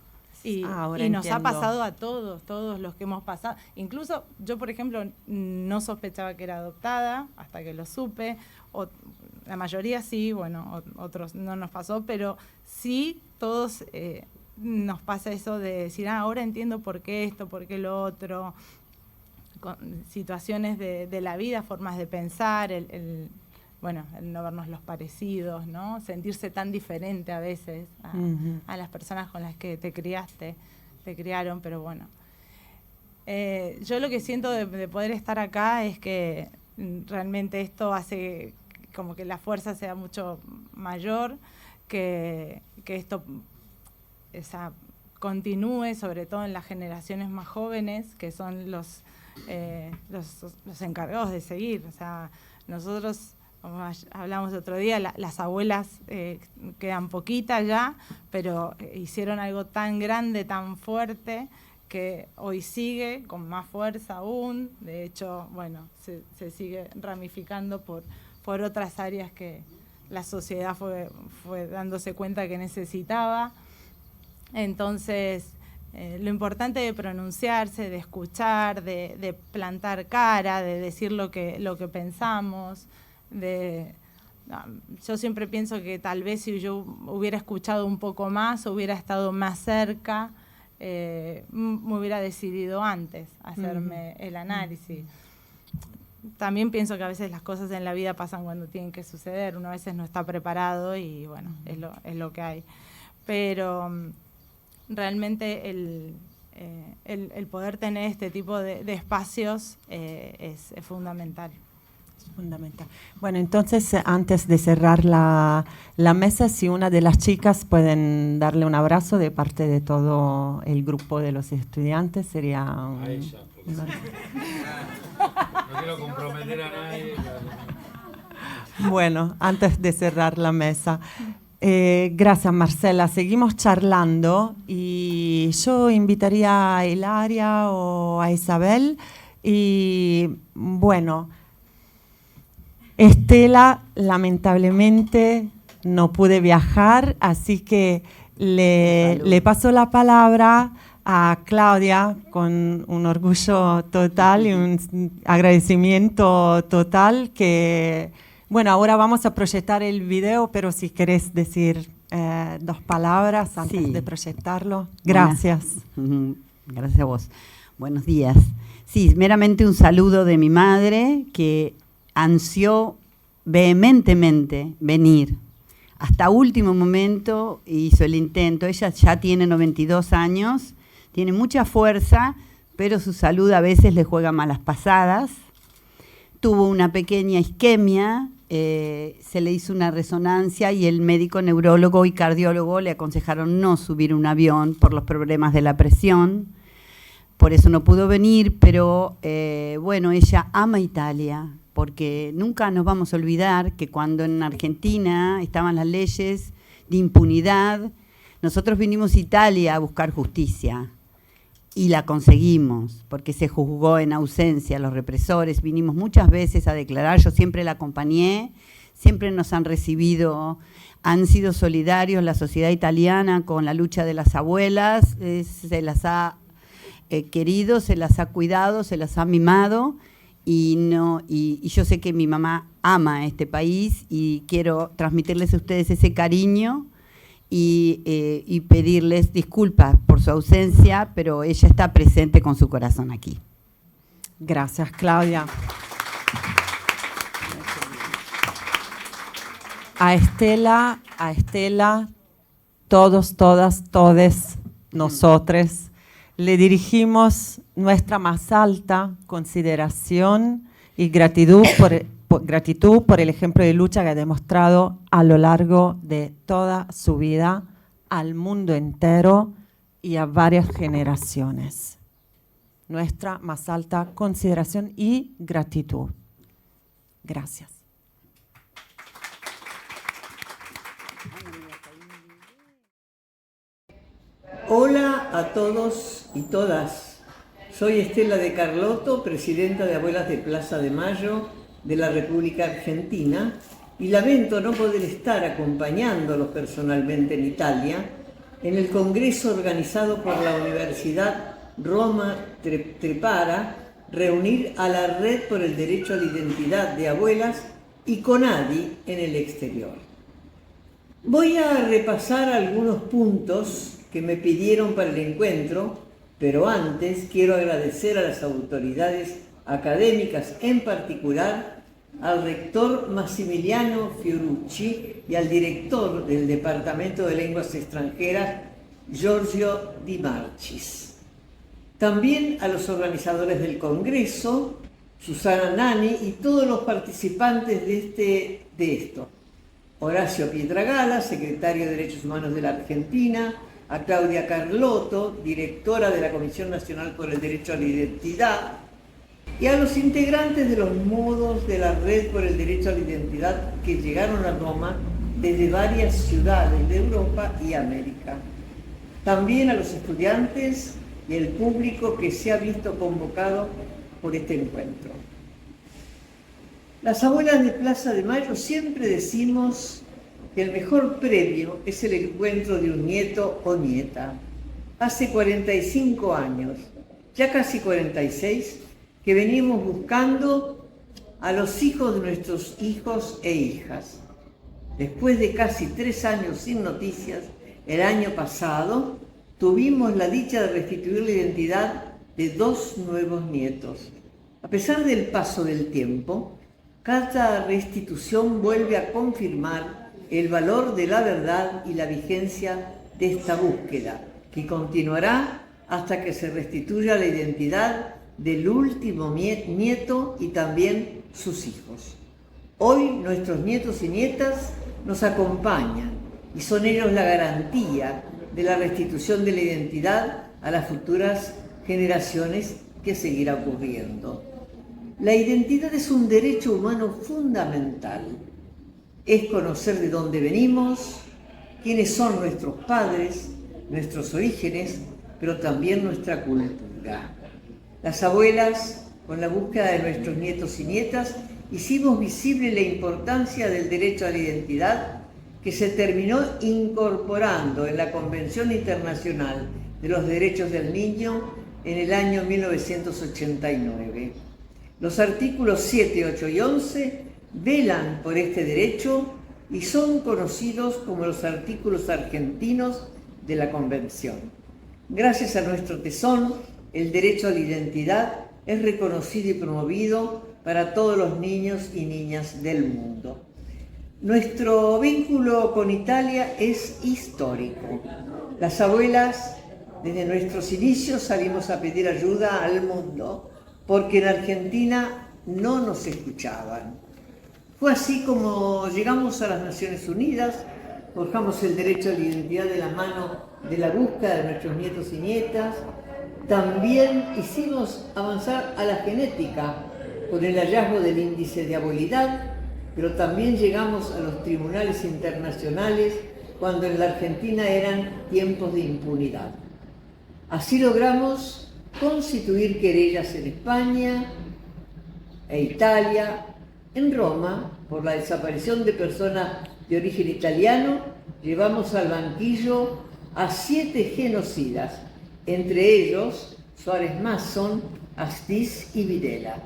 Speaker 3: Y nos ha pasado a todos los que hemos pasado. Incluso yo, por ejemplo, no sospechaba que era adoptada hasta que lo supe. La mayoría sí, bueno, otros no nos pasó, pero sí todos nos pasa eso de decir, ahora entiendo por qué esto, por qué lo otro. Con situaciones de la vida, formas de pensar, el no vernos los parecidos, ¿no? Sentirse tan diferente a veces a las personas con las que te criaron, pero bueno. Yo lo que siento de poder estar acá es que realmente esto hace como que la fuerza sea mucho mayor, que esto continúe, sobre todo en las generaciones más jóvenes, que son los encargados de seguir. O sea, nosotros, como hablamos otro día, las abuelas quedan poquitas ya, pero hicieron algo tan grande, tan fuerte, que hoy sigue con más fuerza aún. De hecho, bueno, se sigue ramificando por otras áreas que la sociedad fue dándose cuenta que necesitaba. Entonces, lo importante de pronunciarse, de escuchar, de plantar cara, de decir lo que pensamos, de yo siempre pienso que tal vez si yo hubiera escuchado un poco más, hubiera estado más cerca, me hubiera decidido antes hacerme el análisis. También pienso que a veces las cosas en la vida pasan cuando tienen que suceder, uno a veces no está preparado y bueno, es lo que hay. Pero realmente el poder tener este tipo de espacios es fundamental.
Speaker 1: Fundamental. Bueno, entonces antes de cerrar la mesa, si una de las chicas pueden darle un abrazo de parte de todo el grupo de los estudiantes, sería
Speaker 2: a ella, no quiero comprometer a nadie.
Speaker 1: Bueno, antes de cerrar la mesa, gracias Marcela, seguimos charlando y yo invitaría a Hilaria o a Isabel y bueno, Estela lamentablemente no pude viajar, así que le paso la palabra a Claudia con un orgullo total y un agradecimiento total que, bueno, ahora vamos a proyectar el video, pero si querés decir 2 palabras antes de proyectarlo. Gracias.
Speaker 4: Gracias a vos. Buenos días. Sí, meramente un saludo de mi madre que ansió vehementemente venir. Hasta último momento hizo el intento. Ella ya tiene 92 años, tiene mucha fuerza, pero su salud a veces le juega malas pasadas. Tuvo una pequeña isquemia, se le hizo una resonancia y el médico neurólogo y cardiólogo le aconsejaron no subir un avión por los problemas de la presión. Por eso no pudo venir, pero bueno, ella ama Italia, porque nunca nos vamos a olvidar que cuando en Argentina estaban las leyes de impunidad, nosotros vinimos a Italia a buscar justicia y la conseguimos, porque se juzgó en ausencia a los represores, vinimos muchas veces a declarar, yo siempre la acompañé, siempre nos han recibido, han sido solidarios la sociedad italiana con la lucha de las abuelas, se las ha querido, se las ha cuidado, se las ha mimado. Y yo sé que mi mamá ama este país y quiero transmitirles a ustedes ese cariño y pedirles disculpas por su ausencia, pero ella está presente con su corazón aquí.
Speaker 1: Gracias, Claudia. A Estela, todos, todas, todes, nosotres, le dirigimos nuestra más alta consideración y gratitud por el ejemplo de lucha que ha demostrado a lo largo de toda su vida al mundo entero y a varias generaciones. Nuestra más alta consideración y gratitud. Gracias.
Speaker 5: Hola a todos y todas. Soy Estela de Carlotto, presidenta de Abuelas de Plaza de Mayo de la República Argentina, y lamento no poder estar acompañándolos personalmente en Italia en el congreso organizado por la Universidad Roma Trepara, reunir a la Red por el Derecho a la Identidad de Abuelas y CONADI en el exterior. Voy a repasar algunos puntos que me pidieron para el encuentro, pero antes quiero agradecer a las autoridades académicas, en particular al rector Massimiliano Fiorucci y al director del Departamento de Lenguas Extranjeras, Giorgio Di Marcis. También a los organizadores del Congreso, Susana Nani y todos los participantes de esto. Horacio Pietragala, secretario de Derechos Humanos de la Argentina, a Claudia Carlotto, directora de la Comisión Nacional por el Derecho a la Identidad, y a los integrantes de los modos de la Red por el Derecho a la Identidad que llegaron a Roma desde varias ciudades de Europa y América. También a los estudiantes y el público que se ha visto convocado por este encuentro. Las abuelas de Plaza de Mayo siempre decimos que el mejor premio es el encuentro de un nieto o nieta. Hace 45 años, ya casi 46, que venimos buscando a los hijos de nuestros hijos e hijas. Después de casi 3 años sin noticias, el año pasado tuvimos la dicha de restituir la identidad de 2 nuevos nietos. A pesar del paso del tiempo, cada restitución vuelve a confirmar el valor de la verdad y la vigencia de esta búsqueda, que continuará hasta que se restituya la identidad del último nieto y también sus hijos. Hoy nuestros nietos y nietas nos acompañan y son ellos la garantía de la restitución de la identidad a las futuras generaciones que seguirá ocurriendo. La identidad es un derecho humano fundamental. Es conocer de dónde venimos, quiénes son nuestros padres, nuestros orígenes, pero también nuestra cultura. Las abuelas, con la búsqueda de nuestros nietos y nietas, hicimos visible la importancia del derecho a la identidad que se terminó incorporando en la Convención Internacional de los Derechos del Niño en el año 1989. Los artículos 7, 8 y 11 velan por este derecho y son conocidos como los artículos argentinos de la Convención. Gracias a nuestro tesón, el derecho a la identidad es reconocido y promovido para todos los niños y niñas del mundo. Nuestro vínculo con Italia es histórico. Las abuelas, desde nuestros inicios, salimos a pedir ayuda al mundo porque en Argentina no nos escuchaban. Fue así como llegamos a las Naciones Unidas, forjamos el derecho a la identidad de la mano de la búsqueda de nuestros nietos y nietas. También hicimos avanzar a la genética con el hallazgo del índice de abuelidad, pero también llegamos a los tribunales internacionales cuando en la Argentina eran tiempos de impunidad. Así logramos constituir querellas en España e Italia. En Roma, por la desaparición de personas de origen italiano, llevamos al banquillo a 7 genocidas, entre ellos Suárez Mason, Astiz y Videla.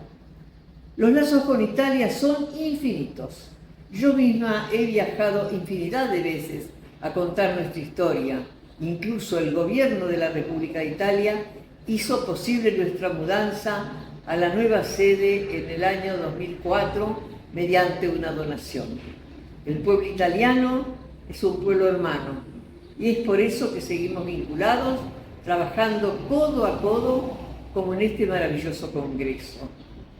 Speaker 5: Los lazos con Italia son infinitos. Yo misma he viajado infinidad de veces a contar nuestra historia. Incluso el gobierno de la República de Italia hizo posible nuestra mudanza a la nueva sede en el año 2004 mediante una donación. El pueblo italiano es un pueblo hermano y es por eso que seguimos vinculados, trabajando codo a codo como en este maravilloso congreso.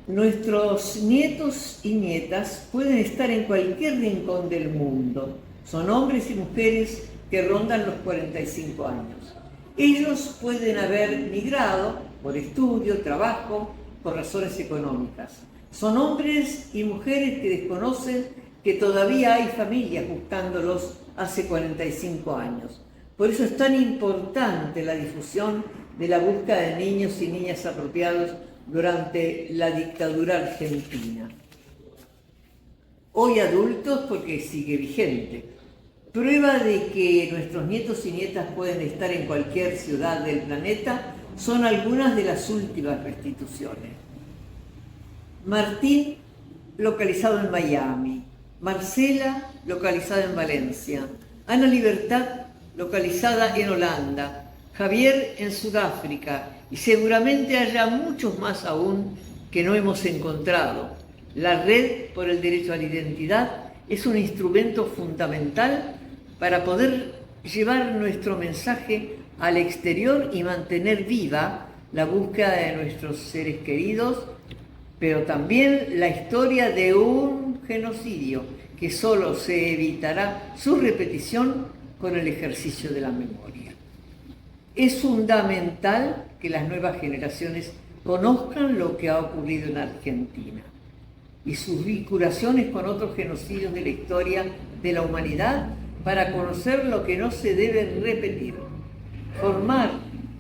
Speaker 5: Nuestros nietos y nietas pueden estar en cualquier rincón del mundo. Son hombres y mujeres que rondan los 45 años. Ellos pueden haber migrado por estudio, trabajo, por razones económicas. Son hombres y mujeres que desconocen que todavía hay familias buscándolos hace 45 años. Por eso es tan importante la difusión de la búsqueda de niños y niñas apropiados durante la dictadura argentina. Hoy adultos porque sigue vigente. Prueba de que nuestros nietos y nietas pueden estar en cualquier ciudad del planeta son algunas de las últimas restituciones. Martín, localizado en Miami. Marcela, localizada en Valencia. Ana Libertad, localizada en Holanda. Javier, en Sudáfrica. Y seguramente haya muchos más aún que no hemos encontrado. La Red por el Derecho a la Identidad es un instrumento fundamental para poder llevar nuestro mensaje al exterior y mantener viva la búsqueda de nuestros seres queridos, pero también la historia de un genocidio que solo se evitará su repetición con el ejercicio de la memoria. Es fundamental que las nuevas generaciones conozcan lo que ha ocurrido en Argentina y sus vinculaciones con otros genocidios de la historia de la humanidad para conocer lo que no se debe repetir. Formar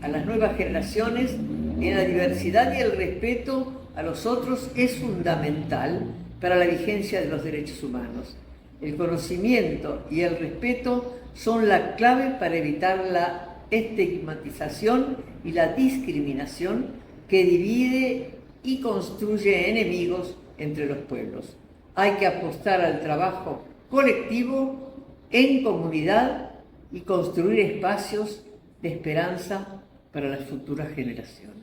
Speaker 5: a las nuevas generaciones en la diversidad y el respeto a los otros es fundamental para la vigencia de los derechos humanos. El conocimiento y el respeto son la clave para evitar la estigmatización y la discriminación que divide y construye enemigos entre los pueblos. Hay que apostar al trabajo colectivo, en comunidad y construir espacios de esperanza para las futuras generaciones.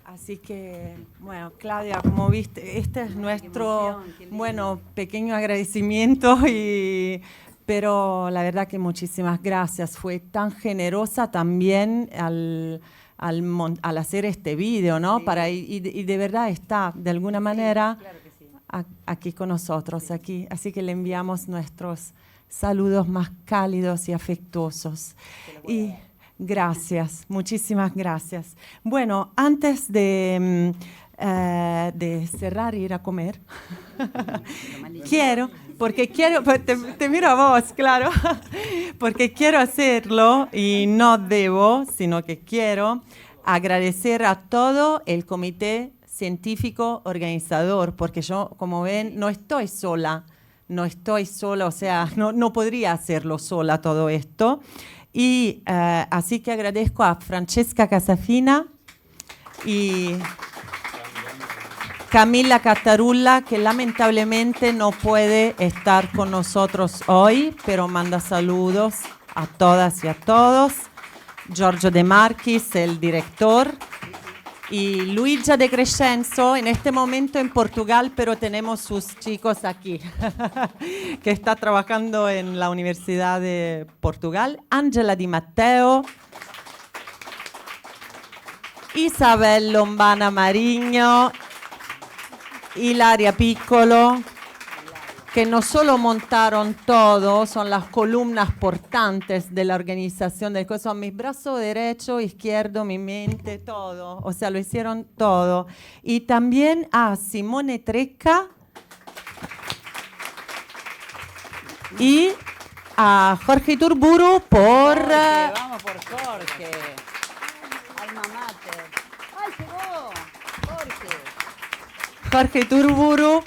Speaker 1: Así que, bueno, Claudia, como viste, este es nuestro, bueno, pequeño agradecimiento, pero la verdad que muchísimas gracias. Fue tan generosa también al hacer este vídeo, ¿no?
Speaker 4: Sí.
Speaker 1: Y de verdad está, de alguna manera,
Speaker 4: Sí, claro que sí.
Speaker 1: aquí con nosotros, aquí. Así que le enviamos nuestros saludos más cálidos y afectuosos. Y gracias, muchísimas gracias. Bueno, antes de cerrar e ir a comer, te miro a vos, claro, porque quiero hacerlo y no debo, sino que quiero agradecer a todo el comité científico organizador, porque yo, como ven, no estoy sola, o sea, no podría hacerlo sola todo esto. Y así que agradezco a Francesca Casafina y Camila Cattarulla, que lamentablemente no puede estar con nosotros hoy, pero manda saludos a todas y a todos. Giorgio De Marchis, el director. Y Luigia De Crescenzo, en este momento en Portugal, pero tenemos sus chicos aquí, que está trabajando en la Universidad de Portugal. Angela Di Matteo, Isabel Lombana Mariño, Ilaria Piccolo, que no solo montaron todo, son las columnas portantes de la organización del coso, mi brazo derecho, izquierdo, mi mente, todo, o sea, lo hicieron todo. Y también a Simone Trecca y a Jorge Iturburu por...
Speaker 4: Vamos por Jorge. Alma mater. ¡Ay, llegó!
Speaker 1: Jorge Iturburu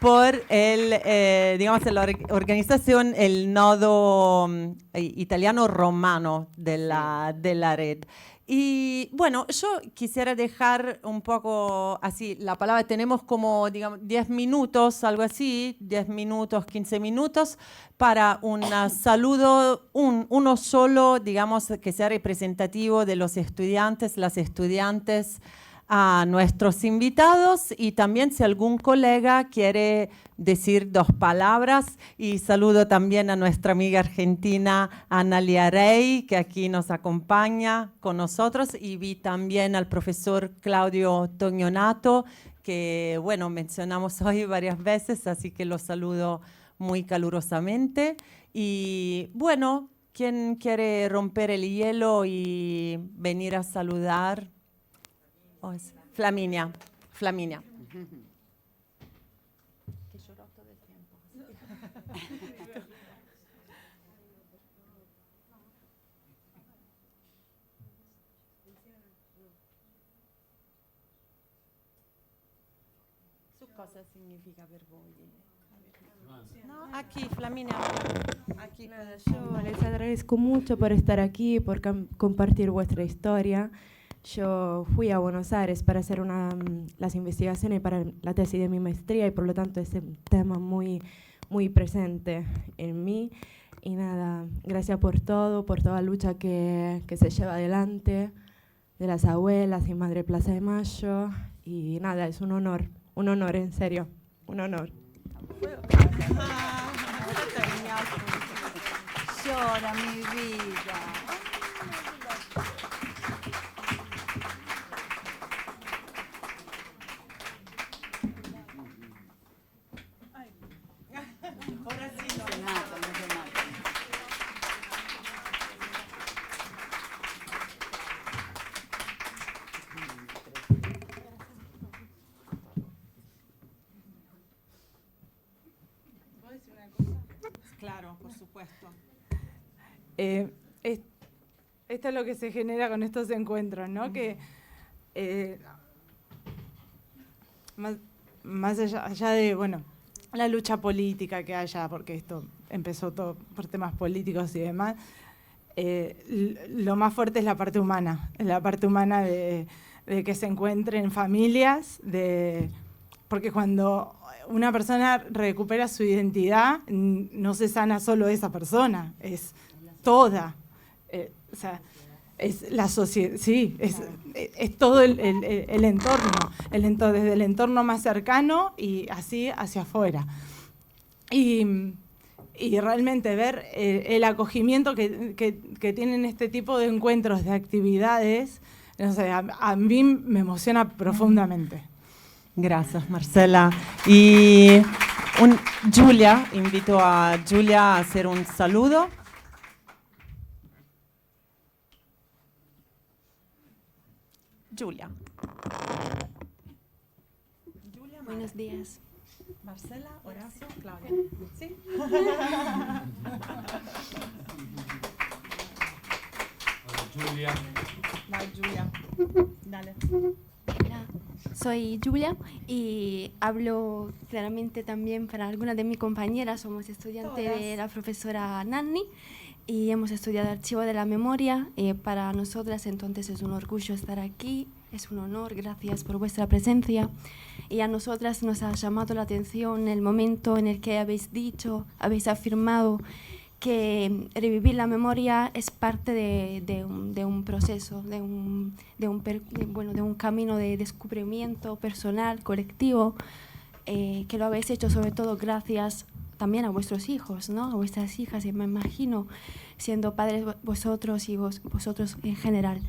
Speaker 1: por digamos, la organización, el nodo italiano romano de la red. Y bueno, yo quisiera dejar un poco así la palabra, tenemos como, digamos, 10 minutos, algo así, 10 minutos, 15 minutos, para un saludo, uno solo, digamos, que sea representativo de los estudiantes, las estudiantes, a nuestros invitados, y también si algún colega quiere decir 2 palabras. Y saludo también a nuestra amiga argentina Analia Rey, que aquí nos acompaña con nosotros, y vi también al profesor Claudio Tognonato, que bueno, mencionamos hoy varias veces, así que los saludo muy calurosamente. Y bueno, ¿quién quiere romper el hielo y venir a saludar? Flaminia. Que lloró todo el tiempo. Su cosa significa per voi? No, aquí, Flaminia. Aquí.
Speaker 6: Nada, yo les agradezco mucho por estar aquí, por compartir vuestra historia. Yo fui a Buenos Aires para hacer las investigaciones para la tesis de mi maestría y por lo tanto es un tema muy, muy presente en mí. Y nada, gracias por todo, por toda la lucha que se lleva adelante de las abuelas y Madre Plaza de Mayo. Y nada, es un honor en serio, un honor.
Speaker 4: Llora mi vida.
Speaker 1: Ahora sí,
Speaker 4: No se mata, no se mata.
Speaker 3: ¿Puedo decir una cosa?
Speaker 1: Claro, por supuesto.
Speaker 3: Esto es lo que se genera con estos encuentros, ¿no? Que más allá de, bueno, la lucha política que haya, porque esto empezó todo por temas políticos y demás, lo más fuerte es la parte humana, de que se encuentren familias, porque cuando una persona recupera su identidad, no se sana solo esa persona, es toda. O sea, es la sociedad, sí, es todo el entorno, desde el entorno más cercano y así hacia afuera. Y realmente ver el acogimiento que tienen este tipo de encuentros, de actividades, no sé, a mí me emociona profundamente.
Speaker 1: Gracias, Marcela. Y Giulia, invito a Giulia a hacer un saludo. Giulia.
Speaker 7: Buenos días.
Speaker 1: Marcela, Horacio, Claudia. ¿Sí?
Speaker 2: Hola, Julia.
Speaker 1: Va, Giulia. Dale.
Speaker 7: Hola, soy Julia y hablo claramente también para algunas de mis compañeras. Somos estudiantes de la profesora Nanni y hemos estudiado Archivo de la Memoria. Para nosotras entonces es un orgullo estar aquí, es un honor, gracias por vuestra presencia. Y a nosotras nos ha llamado la atención el momento en el que habéis afirmado que revivir la memoria es parte de un proceso, de un camino de descubrimiento personal, colectivo, que lo habéis hecho sobre todo gracias también a vuestros hijos, ¿no? A vuestras hijas, y me imagino, siendo padres vosotros y vosotros en general.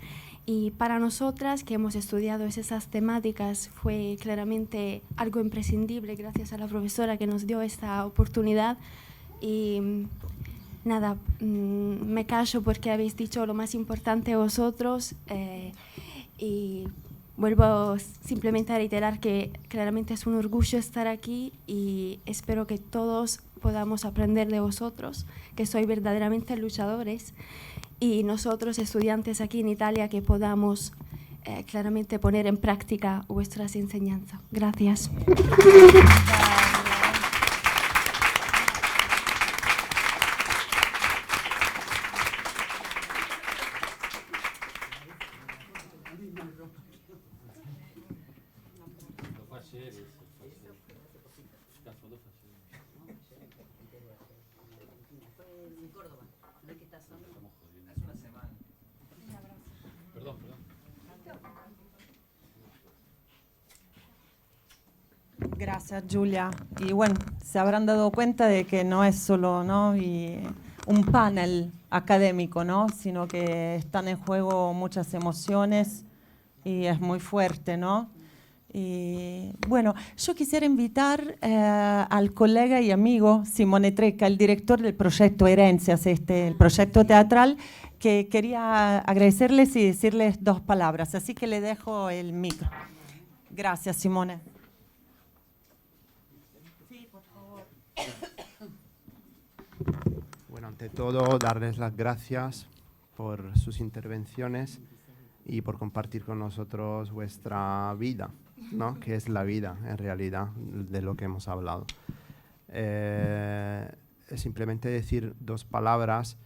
Speaker 7: Y para nosotras, que hemos estudiado esas temáticas, fue claramente algo imprescindible gracias a la profesora que nos dio esta oportunidad. Y nada, me callo porque habéis dicho lo más importante vosotros y vuelvo simplemente a reiterar que claramente es un orgullo estar aquí y espero que todos podamos aprender de vosotros, que sois verdaderamente luchadores, y nosotros estudiantes aquí en Italia que podamos claramente poner en práctica vuestras enseñanzas. Gracias.
Speaker 1: Gracias, Giulia. Y bueno, se habrán dado cuenta de que no es solo, ¿no?, y un panel académico, ¿no?, sino que están en juego muchas emociones y es muy fuerte, ¿no? Y bueno, yo quisiera invitar al colega y amigo Simone Trecca, el director del proyecto Herencias, el proyecto teatral, que quería agradecerles y decirles dos palabras. Así que le dejo el micro. Gracias, Simone.
Speaker 8: Bueno, ante todo, darles las gracias por sus intervenciones y por compartir con nosotros vuestra vida, ¿no?, que es la vida en realidad de lo que hemos hablado. Simplemente decir 2 palabras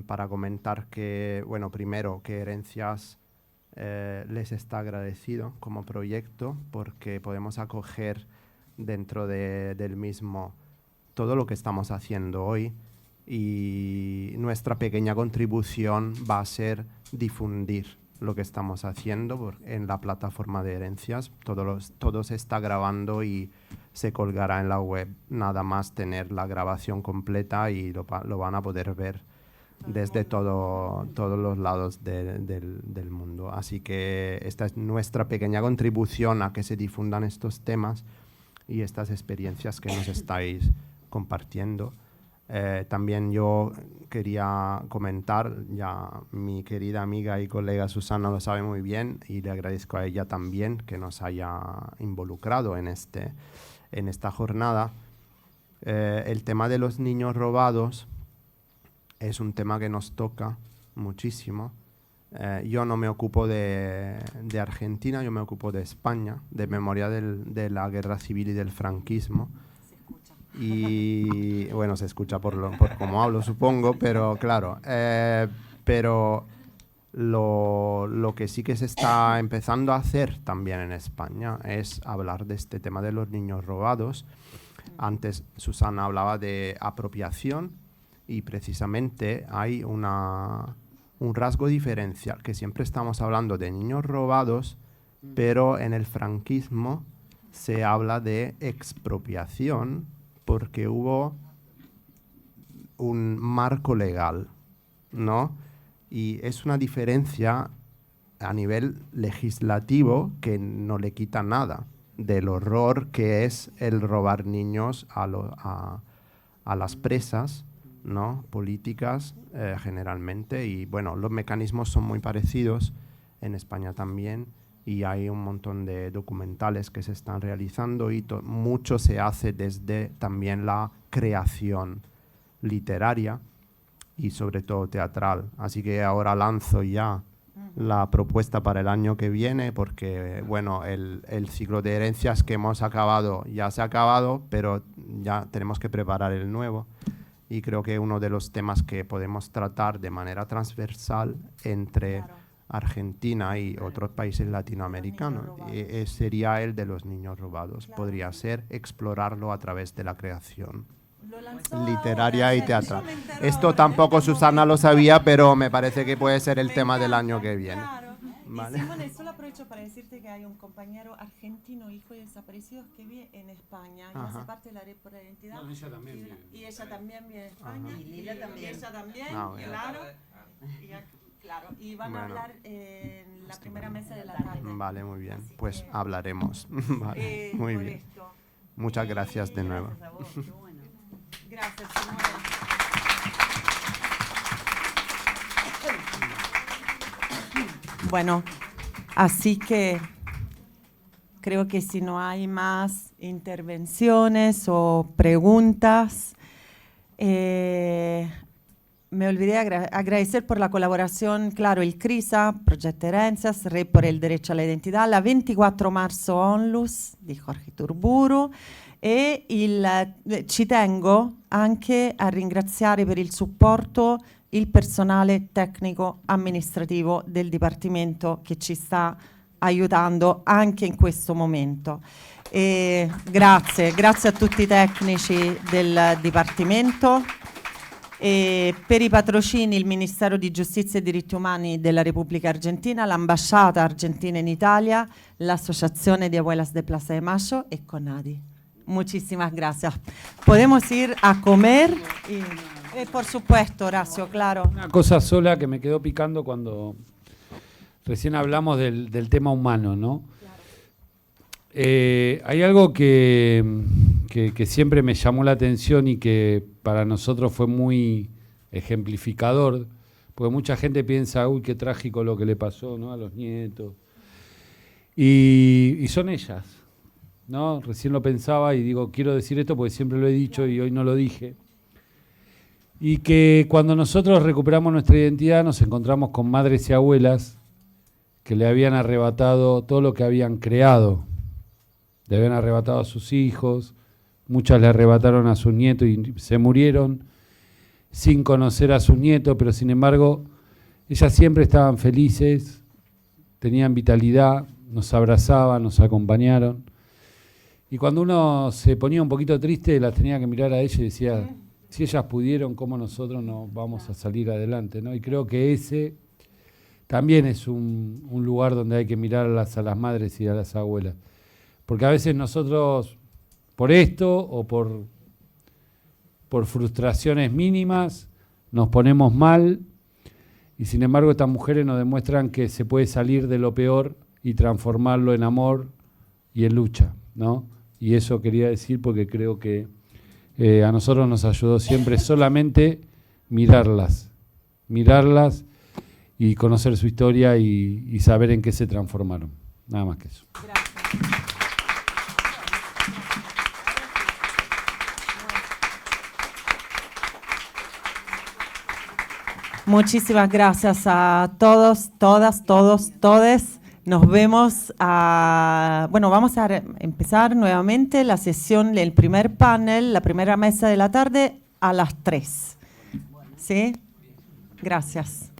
Speaker 8: para comentar que, bueno, primero que Herencias les está agradecido como proyecto porque podemos acoger dentro del mismo todo lo que estamos haciendo hoy, y nuestra pequeña contribución va a ser difundir lo que estamos haciendo en la plataforma de Herencias. Todo se está grabando y se colgará en la web, nada más tener la grabación completa, y lo van a poder ver desde todos los lados del mundo. Así que esta es nuestra pequeña contribución a que se difundan estos temas y estas experiencias que nos estáis compartiendo. También yo quería comentar, ya mi querida amiga y colega Susana lo sabe muy bien, y le agradezco a ella también que nos haya involucrado en esta jornada. El tema de los niños robados es un tema que nos toca muchísimo. Yo no me ocupo de Argentina, yo me ocupo de España, de memoria de la guerra civil y del franquismo. Y bueno, se escucha por cómo hablo, supongo, pero claro. Pero lo que sí que se está empezando a hacer también en España es hablar de este tema de los niños robados. Antes Susana hablaba de apropiación, y precisamente hay un rasgo diferencial, que siempre estamos hablando de niños robados, pero en el franquismo se habla de expropiación, porque hubo un marco legal, ¿no? Y es una diferencia a nivel legislativo que no le quita nada del horror que es el robar niños a las presas, ¿no? Políticas, generalmente. Y bueno, los mecanismos son muy parecidos en España también, y hay un montón de documentales que se están realizando, y mucho se hace desde también la creación literaria y sobre todo teatral. Así que ahora lanzo ya la propuesta para el año que viene, porque bueno, el ciclo de Herencias que hemos acabado ya se ha acabado, pero ya tenemos que preparar el nuevo, y creo que uno de los temas que podemos tratar de manera transversal entre Argentina y otros países latinoamericanos sería el de los niños robados. Podría ser explorarlo a través de la creación literaria y teatral. Esto tampoco Susana lo sabía, pero me parece que puede ser el tema del año que viene. ¿Vale?
Speaker 1: Y Simone, solo aprovecho para decirte que hay un compañero argentino, hijo de desaparecidos, que vive en España, y hace parte de la red por la identidad.
Speaker 2: No, ella también vive.
Speaker 1: Y ella también vive en España.
Speaker 4: Y Lila también.
Speaker 1: Y ella también,
Speaker 8: Bueno.
Speaker 1: claro. Y van a hablar en la primera mesa de la tarde.
Speaker 8: Vale, muy bien.
Speaker 1: Así
Speaker 8: Pues
Speaker 1: que,
Speaker 8: hablaremos. Vale, muy
Speaker 1: por
Speaker 8: bien.
Speaker 1: esto.
Speaker 8: Muchas gracias de nuevo.
Speaker 4: Gracias a vos, qué bueno.
Speaker 1: Gracias, Simone. Bueno, así que creo que si no hay más intervenciones o preguntas, me olvidé agradecer por la colaboración, claro, il CRISA, Progetto Herencias, Re por el Derecho a la Identidad, la 24 marzo Onlus di Jorge Turburu, e ci tengo anche a ringraziare per il supporto il personale tecnico amministrativo del Dipartimento che ci sta aiutando anche in questo momento. Grazie a tutti i tecnici del Dipartimento. Per i patrocini il Ministero di Giustizia e Diritti Umani della Repubblica Argentina, l'Ambasciata Argentina in Italia, l'Associazione de Abuelas de Plaza de Mayo e Conadi. Muchísimas gracias. Podemos ir a comer y por supuesto, Horacio, claro.
Speaker 2: Una cosa sola que me quedó picando cuando recién hablamos del tema humano, ¿no? Hay algo que siempre me llamó la atención y que para nosotros fue muy ejemplificador, porque mucha gente piensa, uy, qué trágico lo que le pasó, ¿no?, a los nietos. Y son ellas, ¿no? Recién lo pensaba y digo, quiero decir esto porque siempre lo he dicho y hoy no lo dije. Y que cuando nosotros recuperamos nuestra identidad nos encontramos con madres y abuelas que le habían arrebatado todo lo que habían creado. Le habían arrebatado a sus hijos, muchas le arrebataron a sus nietos y se murieron sin conocer a sus nietos, pero sin embargo, ellas siempre estaban felices, tenían vitalidad, nos abrazaban, nos acompañaron. Y cuando uno se ponía un poquito triste, las tenía que mirar a ellas y decía, si ellas pudieron, ¿cómo nosotros no vamos a salir adelante, ¿no? Y creo que ese también es un lugar donde hay que mirar a las madres y a las abuelas. Porque a veces nosotros, por esto o por frustraciones mínimas, nos ponemos mal, y sin embargo estas mujeres nos demuestran que se puede salir de lo peor y transformarlo en amor y en lucha, ¿no? Y eso quería decir porque creo que a nosotros nos ayudó siempre solamente mirarlas y conocer su historia y saber en qué se transformaron. Nada más que eso.
Speaker 1: Gracias. Muchísimas gracias a todos, todas, todos, todes. Nos vemos bueno, vamos a empezar nuevamente la sesión, el primer panel, la primera mesa de la tarde a las 3. ¿Sí? Gracias.